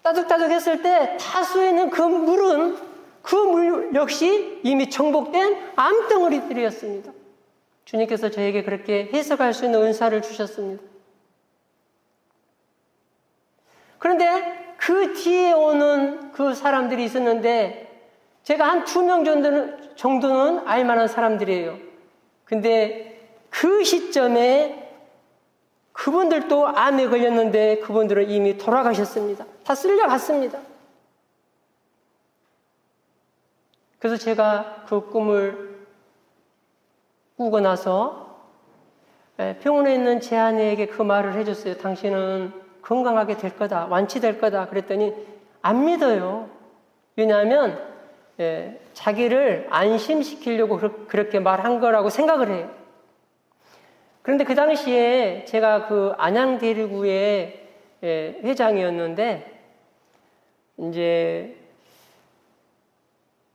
따둑따둑 했을 때 타수에 있는 그 물은 그 물 역시 이미 정복된 암덩어리들이었습니다. 주님께서 저에게 그렇게 해석할 수 있는 은사를 주셨습니다. 그런데 그 뒤에 오는 그 사람들이 있었는데 제가 한 2명 정도는 알만한 사람들이에요. 근데 그 시점에 그분들도 암에 걸렸는데 그분들은 이미 돌아가셨습니다. 다 쓸려갔습니다. 그래서 제가 그 꿈을 꾸고 나서 병원에 있는 제 아내에게 그 말을 해줬어요. 당신은 건강하게 될 거다. 완치될 거다. 그랬더니 안 믿어요. 왜냐하면 자기를 안심시키려고 그렇게 말한 거라고 생각을 해요. 그런데 그 당시에 제가 그 안양대리구의 회장이었는데 이제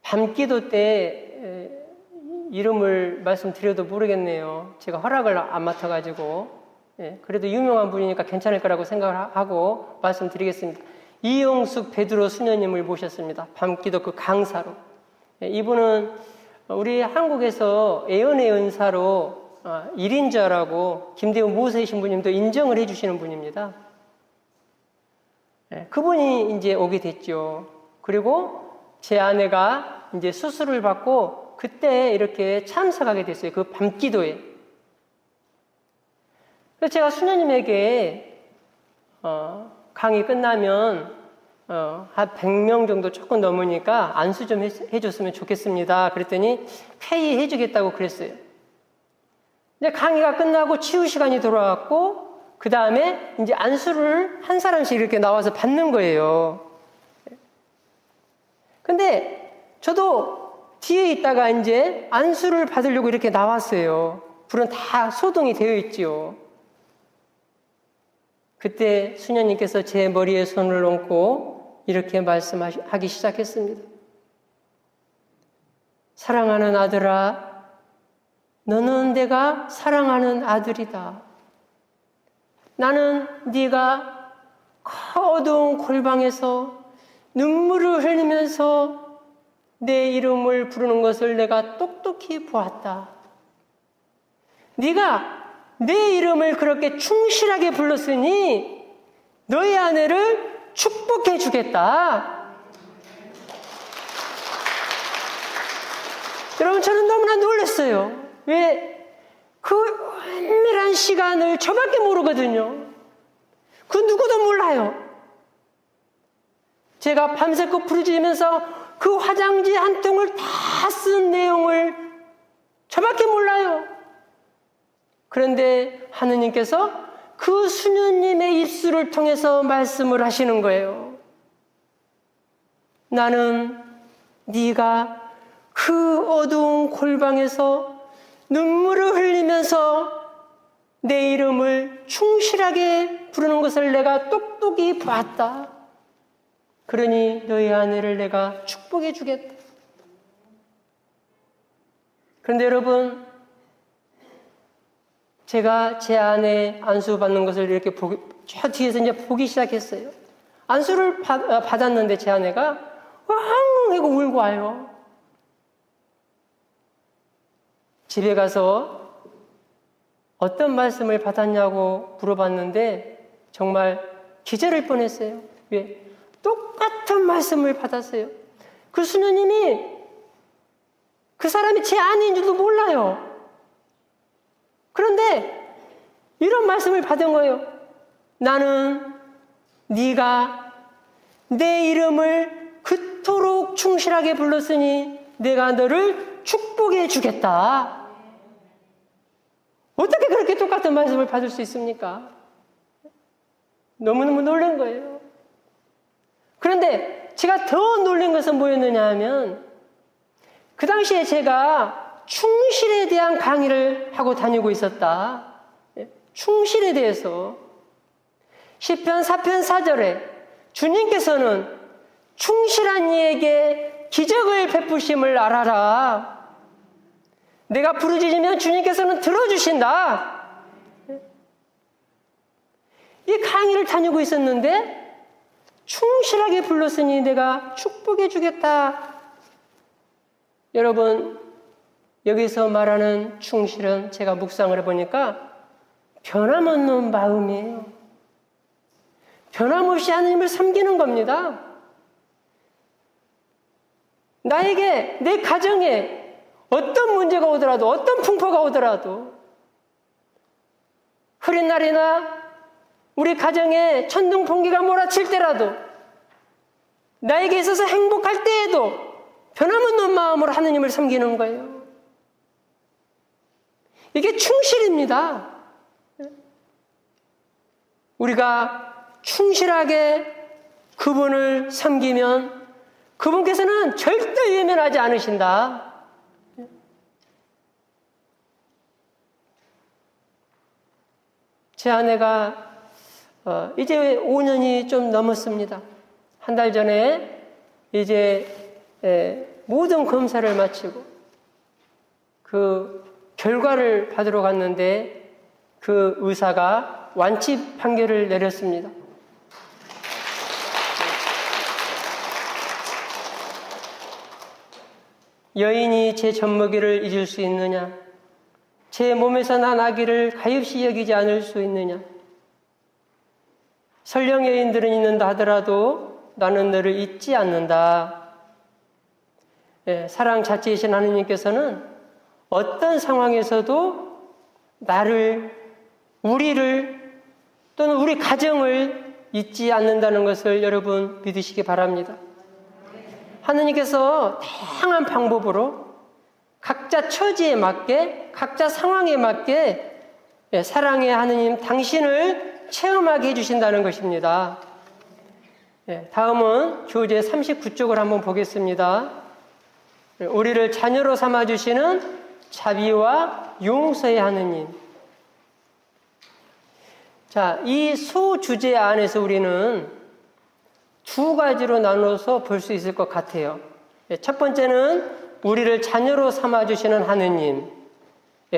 밤기도 때 이름을 말씀드려도 모르겠네요. 제가 허락을 안 맡아가지고 그래도 유명한 분이니까 괜찮을 거라고 생각을 하고 말씀드리겠습니다. 이용숙 베드로 수녀님을 모셨습니다. 밤기도 그 강사로. 이분은 우리 한국에서 애연의 은사로 1인자라고 김대훈 모세 신부님도 인정을 해주시는 분입니다. 그분이 이제 오게 됐죠. 그리고 제 아내가 이제 수술을 받고 그때 이렇게 참석하게 됐어요. 그 밤기도에. 그래서 제가 수녀님에게 강의 끝나면 한 100명 정도 조금 넘으니까 안수 좀 해줬으면 좋겠습니다. 그랬더니 회의해 주겠다고 그랬어요. 이제 강의가 끝나고 치유 시간이 돌아왔고 그 다음에 이제 안수를 한 사람씩 이렇게 나와서 받는 거예요. 근데 저도 뒤에 있다가 이제 안수를 받으려고 이렇게 나왔어요. 불은 다 소동이 되어 있지요. 그때 수녀님께서 제 머리에 손을 얹고 이렇게 말씀하기 시작했습니다. 사랑하는 아들아, 너는 내가 사랑하는 아들이다. 나는 네가 어두운 골방에서 눈물을 흘리면서 내 이름을 부르는 것을 내가 똑똑히 보았다. 네가 내 이름을 그렇게 충실하게 불렀으니 너의 아내를 축복해 주겠다. 여러분, 저는 너무나 놀랐어요. 왜? 그 은밀한 시간을 저밖에 모르거든요. 그 누구도 몰라요. 제가 밤새껏 부르짖으면서 그 화장지 한 통을 다 쓴 내용을 저밖에 몰라요. 그런데 하느님께서 그 수녀님의 입술을 통해서 말씀을 하시는 거예요. 나는 네가 그 어두운 골방에서 눈물을 흘리면서 내 이름을 충실하게 부르는 것을 내가 똑똑히 봤다. 그러니 너희 아내를 내가 축복해 주겠다. 그런데 여러분, 제가 제 아내 안수 받는 것을 이렇게 저 뒤에서 이제 보기 시작했어요. 안수를 받았는데 제 아내가 왕 하고 울고 와요. 집에 가서 어떤 말씀을 받았냐고 물어봤는데 정말 기절할 뻔했어요. 왜? 똑같은 말씀을 받았어요. 그 수녀님이 그 사람이 제 아내인 줄도 몰라요. 그런데 이런 말씀을 받은 거예요. 나는 네가 내 이름을 그토록 충실하게 불렀으니 내가 너를 축복해 주겠다. 어떻게 그렇게 똑같은 말씀을 받을 수 있습니까? 너무너무 놀란 거예요. 그런데 제가 더 놀란 것은 뭐였느냐 하면 그 당시에 제가 충실에 대한 강의를 하고 다니고 있었다. 충실에 대해서 시편 4편 4절에 주님께서는 충실한 이에게 기적을 베푸심을 알아라. 내가 부르짖으면 주님께서는 들어주신다. 이 강의를 다니고 있었는데 충실하게 불렀으니 내가 축복해 주겠다. 여러분, 여기서 말하는 충실은 제가 묵상을 해보니까 변함없는 마음이에요. 변함없이 하나님을 섬기는 겁니다. 나에게, 내 가정에 어떤 문제가 오더라도, 어떤 풍파가 오더라도, 흐린 날이나 우리 가정에 천둥번개가 몰아칠 때라도, 나에게 있어서 행복할 때에도 변함없는 마음으로 하나님을 섬기는 거예요. 이게 충실입니다. 우리가 충실하게 그분을 섬기면 그분께서는 절대 외면하지 않으신다. 제 아내가 이제 5년이 좀 넘었습니다. 한 달 전에 이제 모든 검사를 마치고 그 결과를 받으러 갔는데 그 의사가 완치 판결을 내렸습니다. 여인이 제 젖먹이를 잊을 수 있느냐? 제 몸에서 난 아기를 가엾이 여기지 않을 수 있느냐? 설령 여인들은 잊는다 하더라도 나는 너를 잊지 않는다. 사랑 자체이신 하느님께서는 어떤 상황에서도 나를, 우리를 또는 우리 가정을 잊지 않는다는 것을 여러분 믿으시기 바랍니다. 하느님께서 다양한 방법으로 각자 처지에 맞게, 각자 상황에 맞게 사랑의 하느님 당신을 체험하게 해주신다는 것입니다. 다음은 교재 39쪽을 한번 보겠습니다. 우리를 자녀로 삼아주시는 자비와 용서의 하느님. 자, 이 소주제 안에서 우리는 두 가지로 나눠서 볼 수 있을 것 같아요. 첫 번째는 우리를 자녀로 삼아주시는 하느님.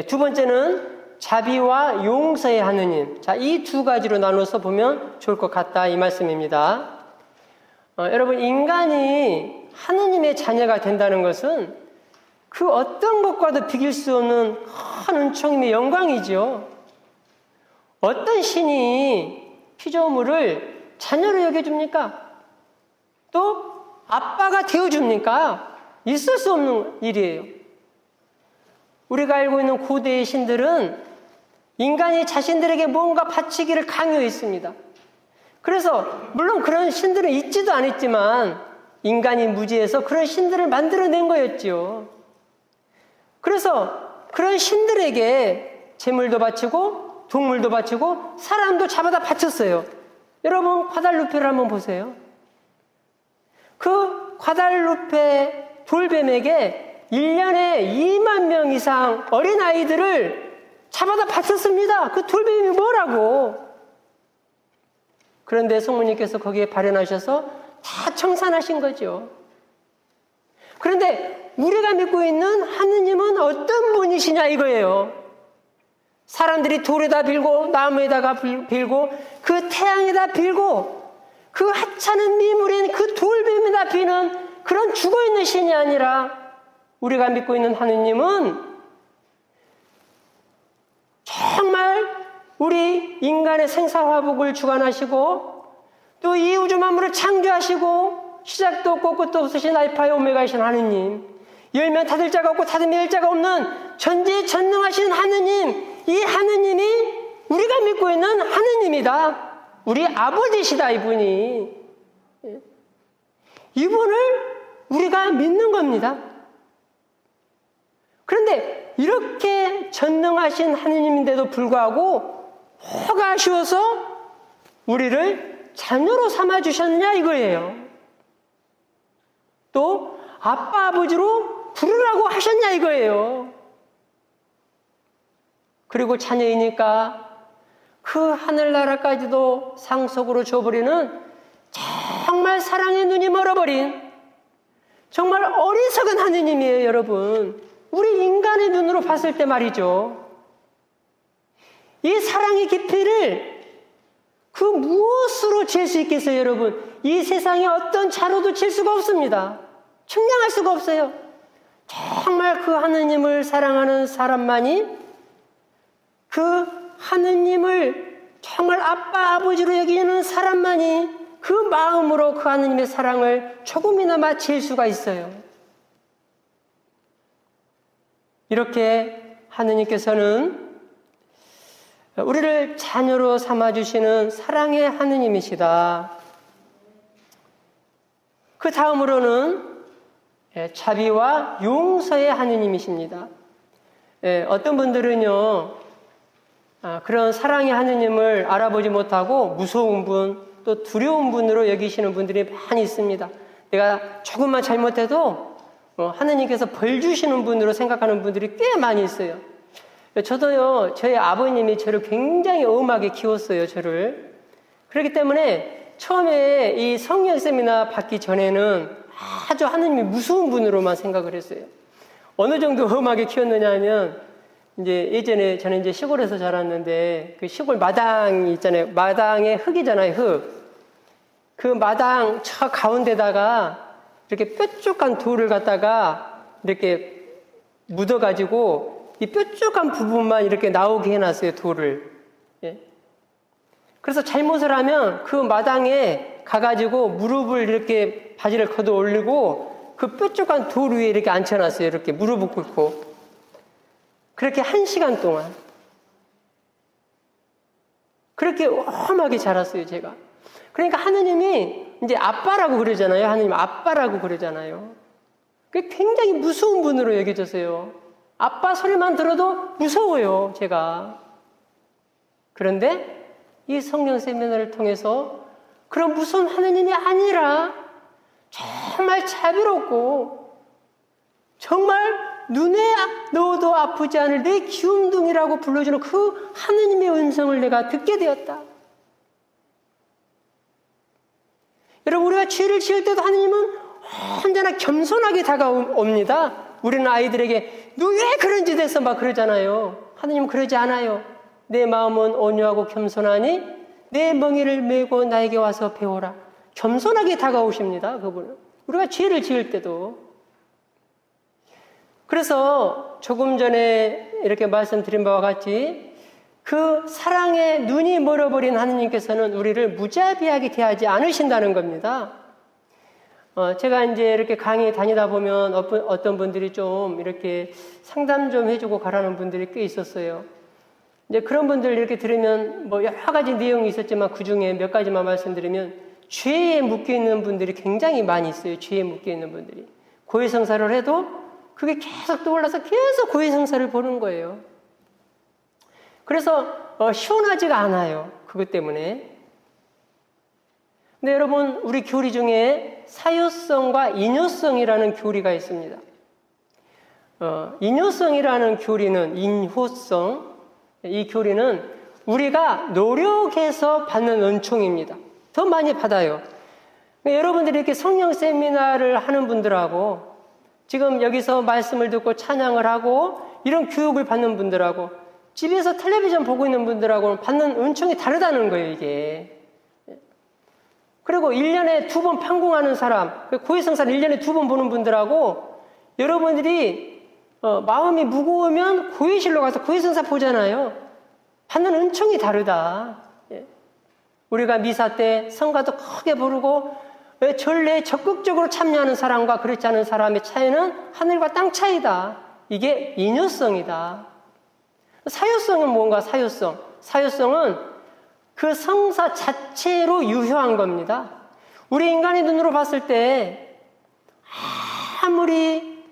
두 번째는 자비와 용서의 하느님. 자, 이 두 가지로 나눠서 보면 좋을 것 같다, 이 말씀입니다. 여러분, 인간이 하느님의 자녀가 된다는 것은 그 어떤 것과도 비길 수 없는 큰 은총임의 영광이죠. 어떤 신이 피조물을 자녀로 여겨줍니까? 또 아빠가 되어줍니까? 있을 수 없는 일이에요. 우리가 알고 있는 고대의 신들은 인간이 자신들에게 뭔가 바치기를 강요했습니다. 그래서 물론 그런 신들은 있지도 않았지만 인간이 무지해서 그런 신들을 만들어낸 거였죠. 그래서 그런 신들에게 재물도 바치고 동물도 바치고 사람도 잡아다 바쳤어요. 여러분, 과달루페를 한번 보세요. 그 과달루페 돌뱀에게 1년에 2만 명 이상 어린아이들을 잡아다 바쳤습니다. 그 돌뱀이 뭐라고? 그런데 성모님께서 거기에 발현하셔서 다 청산하신 거죠. 그런데 우리가 믿고 있는 하느님은 어떤 분이시냐 이거예요. 사람들이 돌에다 빌고 나무에다가 빌고 그 태양에다 빌고 그 하찮은 미물인 그 돌뱀에다 비는 그런 죽어있는 신이 아니라 우리가 믿고 있는 하느님은 정말 우리 인간의 생사화복을 주관하시고 또 이 우주 만물을 창조하시고 시작도 없고 끝도 없으신 알파의 오메가이신 하느님, 열면 닫을 자가 없고 닫으면 열 자가 없는 전지전능하신 하느님, 이 하느님이 우리가 믿고 있는 하느님이다. 우리 아버지시다. 이분이. 이분을 우리가 믿는 겁니다. 그런데 이렇게 전능하신 하느님인데도 불구하고 뭐가 아쉬워서 우리를 자녀로 삼아주셨느냐 이거예요. 또 아빠 아버지로 부르라고 하셨냐 이거예요. 그리고 자녀이니까 그 하늘나라까지도 상속으로 줘버리는 정말 사랑의 눈이 멀어버린 정말 어리석은 하느님이에요, 여러분. 우리 인간의 눈으로 봤을 때 말이죠. 이 사랑의 깊이를 그 무엇으로 잴 수 있겠어요, 여러분? 이 세상에 어떤 자로도 잴 수가 없습니다. 측량할 수가 없어요. 정말 그 하느님을 사랑하는 사람만이 그 하느님을 정말 아빠, 아버지로 여기는 사람만이 그 마음으로 그 하느님의 사랑을 조금이나마 잴 수가 있어요. 이렇게 하느님께서는 우리를 자녀로 삼아주시는 사랑의 하느님이시다. 그 다음으로는 자비와 용서의 하느님이십니다. 어떤 분들은요, 그런 사랑의 하느님을 알아보지 못하고 무서운 분, 또 두려운 분으로 여기시는 분들이 많이 있습니다. 내가 조금만 잘못해도 하느님께서 벌 주시는 분으로 생각하는 분들이 꽤 많이 있어요. 저도요, 저희 아버님이 저를 굉장히 엄하게 키웠어요, 저를. 그렇기 때문에 처음에 이 성령 세미나 받기 전에는 아주 하느님이 무서운 분으로만 생각을 했어요. 어느 정도 엄하게 키웠느냐 하면, 이제 예전에 저는 이제 시골에서 자랐는데 그 시골 마당이 있잖아요. 마당에 흙이잖아요, 흙. 그 마당 저 가운데다가 이렇게 뾰족한 돌을 갖다가 이렇게 묻어가지고 이 뾰족한 부분만 이렇게 나오게 해놨어요, 돌을. 예. 그래서 잘못을 하면 그 마당에 가가지고 무릎을 이렇게 바지를 걷어 올리고 그 뾰족한 돌 위에 이렇게 앉혀놨어요. 이렇게 무릎을 꿇고. 그렇게 1시간 동안. 그렇게 험하게 자랐어요, 제가. 그러니까 하느님이 이제 아빠라고 그러잖아요. 하느님 아빠라고 그러잖아요. 그게 굉장히 무서운 분으로 여겨졌어요. 아빠 소리만 들어도 무서워요, 제가. 그런데 이 성령 세미나를 통해서 그런 무서운 하느님이 아니라 정말 자비롭고 정말 눈에 넣어도 아프지 않을 내 기움둥이라고 불러주는 그 하느님의 음성을 내가 듣게 되었다. 여러분, 우리가 죄를 지을 때도 하느님은 언제나 겸손하게 다가옵니다. 우리는 아이들에게 너 왜 그런 짓 했어? 막 그러잖아요. 하느님은 그러지 않아요. 내 마음은 온유하고 겸손하니 내 멍에를 메고 나에게 와서 배워라. 겸손하게 다가오십니다, 그분은. 우리가 죄를 지을 때도. 그래서 조금 전에 이렇게 말씀드린 바와 같이 그 사랑의 눈이 멀어버린 하느님께서는 우리를 무자비하게 대하지 않으신다는 겁니다. 제가 이제 이렇게 강의 다니다 보면 어떤 분들이 좀 이렇게 상담 좀 해주고 가라는 분들이 꽤 있었어요. 이제 그런 분들 이렇게 들으면 뭐 여러 가지 내용이 있었지만 그 중에 몇 가지만 말씀드리면 죄에 묶여 있는 분들이 굉장히 많이 있어요. 죄에 묶여 있는 분들이. 고해성사를 해도 그게 계속 떠올라서 계속 고해성사를 보는 거예요. 그래서 시원하지가 않아요. 그것 때문에. 근데 여러분, 우리 교리 중에 사유성과 인효성이라는 교리가 있습니다. 인효성이라는 교리는 인효성, 이 교리는 우리가 노력해서 받는 은총입니다. 더 많이 받아요. 여러분들이 이렇게 성령 세미나를 하는 분들하고 지금 여기서 말씀을 듣고 찬양을 하고 이런 교육을 받는 분들하고 집에서 텔레비전 보고 있는 분들하고는 받는 은총이 다르다는 거예요, 이게. 그리고 1년에 2번 판공하는 사람, 고해성사를 1년에 2번 보는 분들하고 여러분들이 마음이 무거우면 고해실로 가서 고해성사 보잖아요. 받는 은총이 다르다. 우리가 미사 때 성가도 크게 부르고 전례에 적극적으로 참여하는 사람과 그렇지 않은 사람의 차이는 하늘과 땅 차이다. 이게 인효성이다. 사유성은 뭔가 사유성? 사유성은 그 성사 자체로 유효한 겁니다. 우리 인간의 눈으로 봤을 때 아무리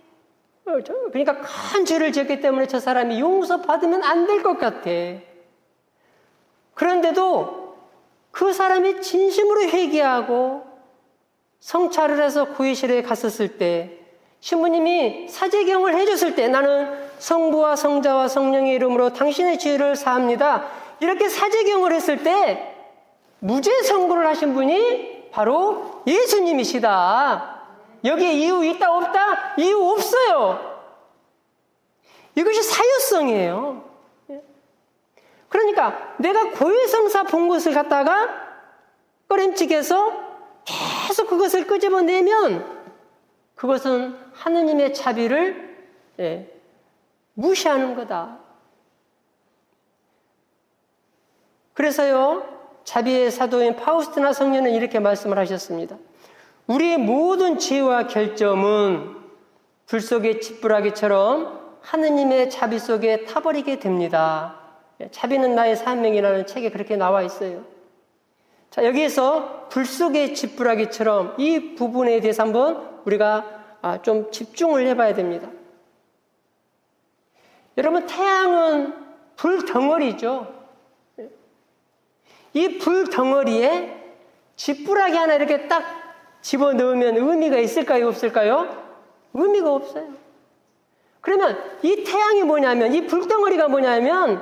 그러니까 큰 죄를 지었기 때문에 저 사람이 용서받으면 안 될 것 같아. 그런데도 그 사람이 진심으로 회개하고 성찰을 해서 구의실에 갔었을 때 신부님이 사제경을 해줬을 때 나는 성부와 성자와 성령의 이름으로 당신의 죄를 사합니다. 이렇게 사제경을 했을 때 무죄 선고를 하신 분이 바로 예수님이시다. 여기에 이유 있다 없다? 이유 없어요. 이것이 사유성이에요. 그러니까 내가 고해성사 본 것을 갖다가 꺼림칙해서 계속 그것을 끄집어내면 그것은 하느님의 자비를 무시하는 거다. 그래서요, 자비의 사도인 파우스티나 성녀는 이렇게 말씀을 하셨습니다. 우리의 모든 죄와 결점은 불 속의 지푸라기처럼 하느님의 자비 속에 타버리게 됩니다. 자비는 나의 사명이라는 책에 그렇게 나와 있어요. 자, 여기에서 불 속의 지푸라기처럼 이 부분에 대해서 한번 우리가 좀 집중을 해봐야 됩니다. 여러분, 태양은 불 덩어리죠. 이 불 덩어리에 지푸라기 하나 이렇게 딱 집어넣으면 의미가 있을까요? 없을까요? 의미가 없어요. 그러면 이 태양이 뭐냐면, 이 불덩어리가 뭐냐면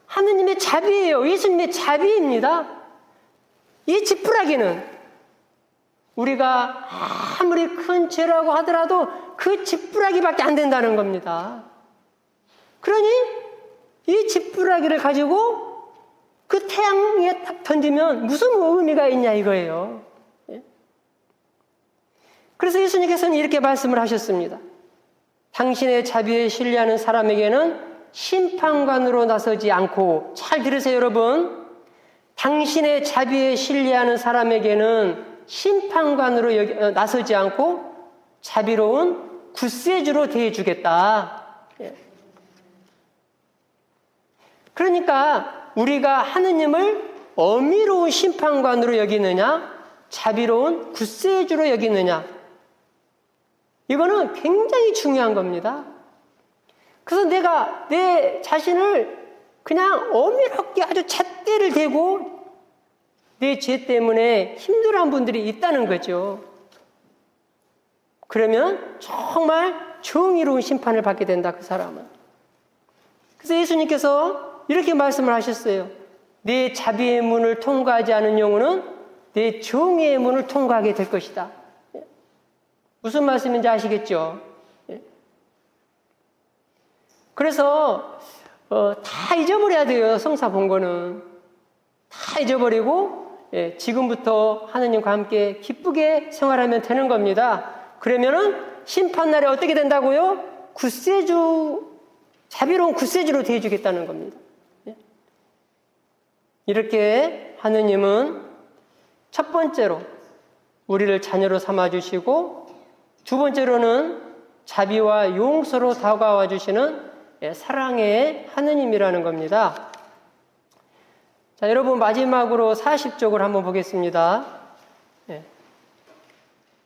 하느님의 자비예요. 예수님의 자비입니다. 이 지푸라기는 우리가 아무리 큰 죄라고 하더라도 그 지푸라기밖에 안 된다는 겁니다. 그러니 이 지푸라기를 가지고 그 태양에 딱 던지면 무슨 의미가 있냐 이거예요. 그래서 예수님께서는 이렇게 말씀을 하셨습니다. 당신의 자비에 신뢰하는 사람에게는 심판관으로 나서지 않고, 잘 들으세요 여러분. 당신의 자비에 신뢰하는 사람에게는 심판관으로 나서지 않고 자비로운 굿세주로 대해주겠다. 그러니까 우리가 하느님을 어미로운 심판관으로 여기느냐, 자비로운 굿세주로 여기느냐, 이거는 굉장히 중요한 겁니다. 그래서 내가 내 자신을 그냥 어미롭게 아주 잣대를 대고 내 죄 때문에 힘들어한 분들이 있다는 거죠. 그러면 정말 정의로운 심판을 받게 된다, 그 사람은. 그래서 예수님께서 이렇게 말씀을 하셨어요. 내 자비의 문을 통과하지 않은 영혼은 내 정의의 문을 통과하게 될 것이다. 무슨 말씀인지 아시겠죠? 그래서 다 잊어버려야 돼요. 성사 본 거는 다 잊어버리고 지금부터 하느님과 함께 기쁘게 생활하면 되는 겁니다. 그러면은 심판날에 어떻게 된다고요? 굿세주, 자비로운 굿세주로 대해주겠다는 겁니다. 이렇게 하느님은 첫 번째로 우리를 자녀로 삼아주시고, 두 번째로는 자비와 용서로 다가와 주시는 사랑의 하느님이라는 겁니다. 자, 여러분 마지막으로 40쪽을 한번 보겠습니다.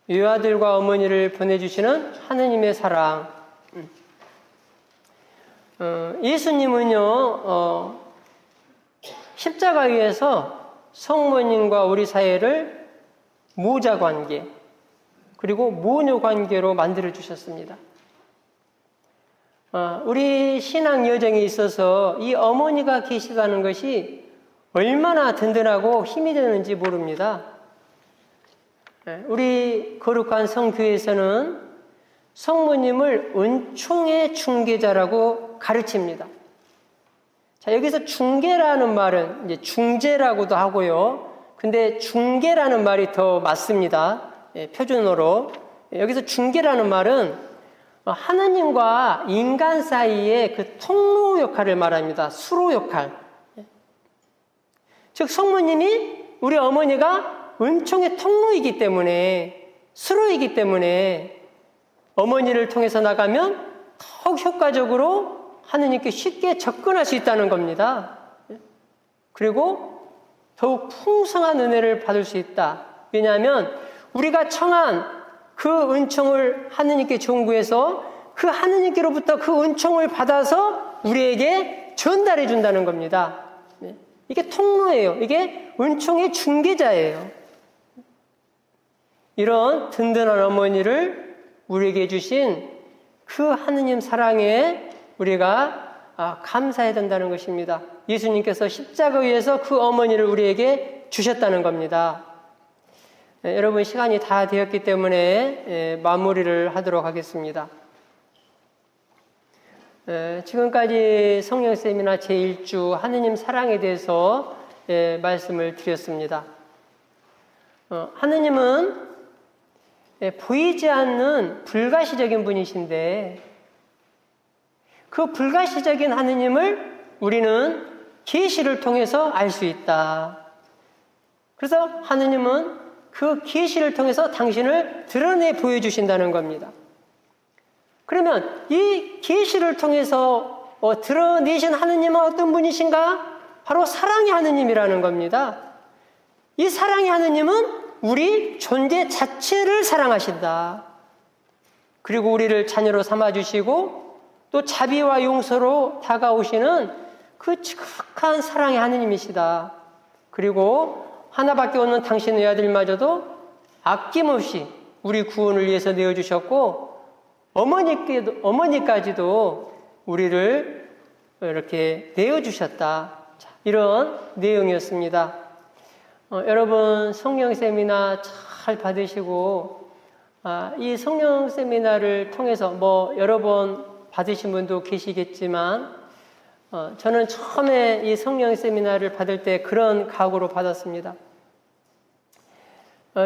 유아들과 어머니를 보내주시는 하느님의 사랑. 예수님은요, 십자가 위에서 성모님과 우리 사이를 모자 관계, 그리고 모녀 관계로 만들어 주셨습니다. 우리 신앙 여정에 있어서 이 어머니가 계시다는 것이 얼마나 든든하고 힘이 되는지 모릅니다. 우리 거룩한 성교에서는 성모님을 은총의 중개자라고 가르칩니다. 자, 여기서 중개라는 말은 이제 중재라고도 하고요. 근데 중개라는 말이 더 맞습니다. 표준어로. 여기서 중개라는 말은 하느님과 인간 사이의 그 통로 역할을 말합니다. 수로 역할. 즉 성모님이, 우리 어머니가 은총의 통로이기 때문에, 수로이기 때문에 어머니를 통해서 나가면 더욱 효과적으로 하느님께 쉽게 접근할 수 있다는 겁니다. 그리고 더욱 풍성한 은혜를 받을 수 있다. 왜냐하면 우리가 청한 그 은총을 하느님께 종구해서 그 하느님께로부터 그 은총을 받아서 우리에게 전달해 준다는 겁니다. 이게 통로예요. 이게 은총의 중개자예요. 이런 든든한 어머니를 우리에게 주신 그 하느님 사랑에 우리가 감사해야 된다는 것입니다. 예수님께서 십자가 위에서 그 어머니를 우리에게 주셨다는 겁니다. 여러분, 시간이 다 되었기 때문에 마무리를 하도록 하겠습니다. 지금까지 성령세미나 제1주 하느님 사랑에 대해서 말씀을 드렸습니다. 하느님은 보이지 않는 불가시적인 분이신데 그 불가시적인 하느님을 우리는 계시를 통해서 알 수 있다. 그래서 하느님은 그 계시를 통해서 당신을 드러내 보여주신다는 겁니다. 그러면 이 계시를 통해서 드러내신 하느님은 어떤 분이신가? 바로 사랑의 하느님이라는 겁니다. 이 사랑의 하느님은 우리 존재 자체를 사랑하신다. 그리고 우리를 자녀로 삼아주시고 또 자비와 용서로 다가오시는 그 지극한 사랑의 하느님이시다. 그리고 하나밖에 없는 당신의 아들마저도 아낌없이 우리 구원을 위해서 내어주셨고 어머니까지도 우리를 이렇게 내어주셨다. 이런 내용이었습니다. 여러분, 성령 세미나 잘 받으시고 이 성령 세미나를 통해서 여러 번 받으신 분도 계시겠지만 저는 처음에 이 성령 세미나를 받을 때 그런 각오로 받았습니다.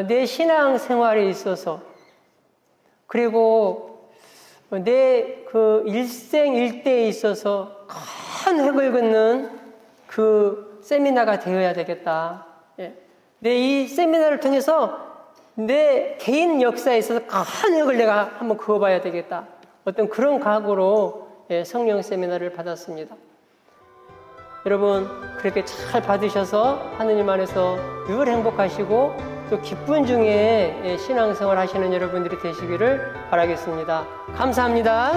내 신앙 생활에 있어서 그리고 내 그 일생일대에 있어서 큰 획을 긋는 그 세미나가 되어야 되겠다. 내 이 세미나를 통해서 내 개인 역사에 있어서 큰 획을 내가 한번 그어봐야 되겠다. 어떤 그런 각오로 성령 세미나를 받았습니다. 여러분, 그렇게 잘 받으셔서 하느님 안에서 늘 행복하시고 또 기쁜 중에 신앙생활 하시는 여러분들이 되시기를 바라겠습니다. 감사합니다.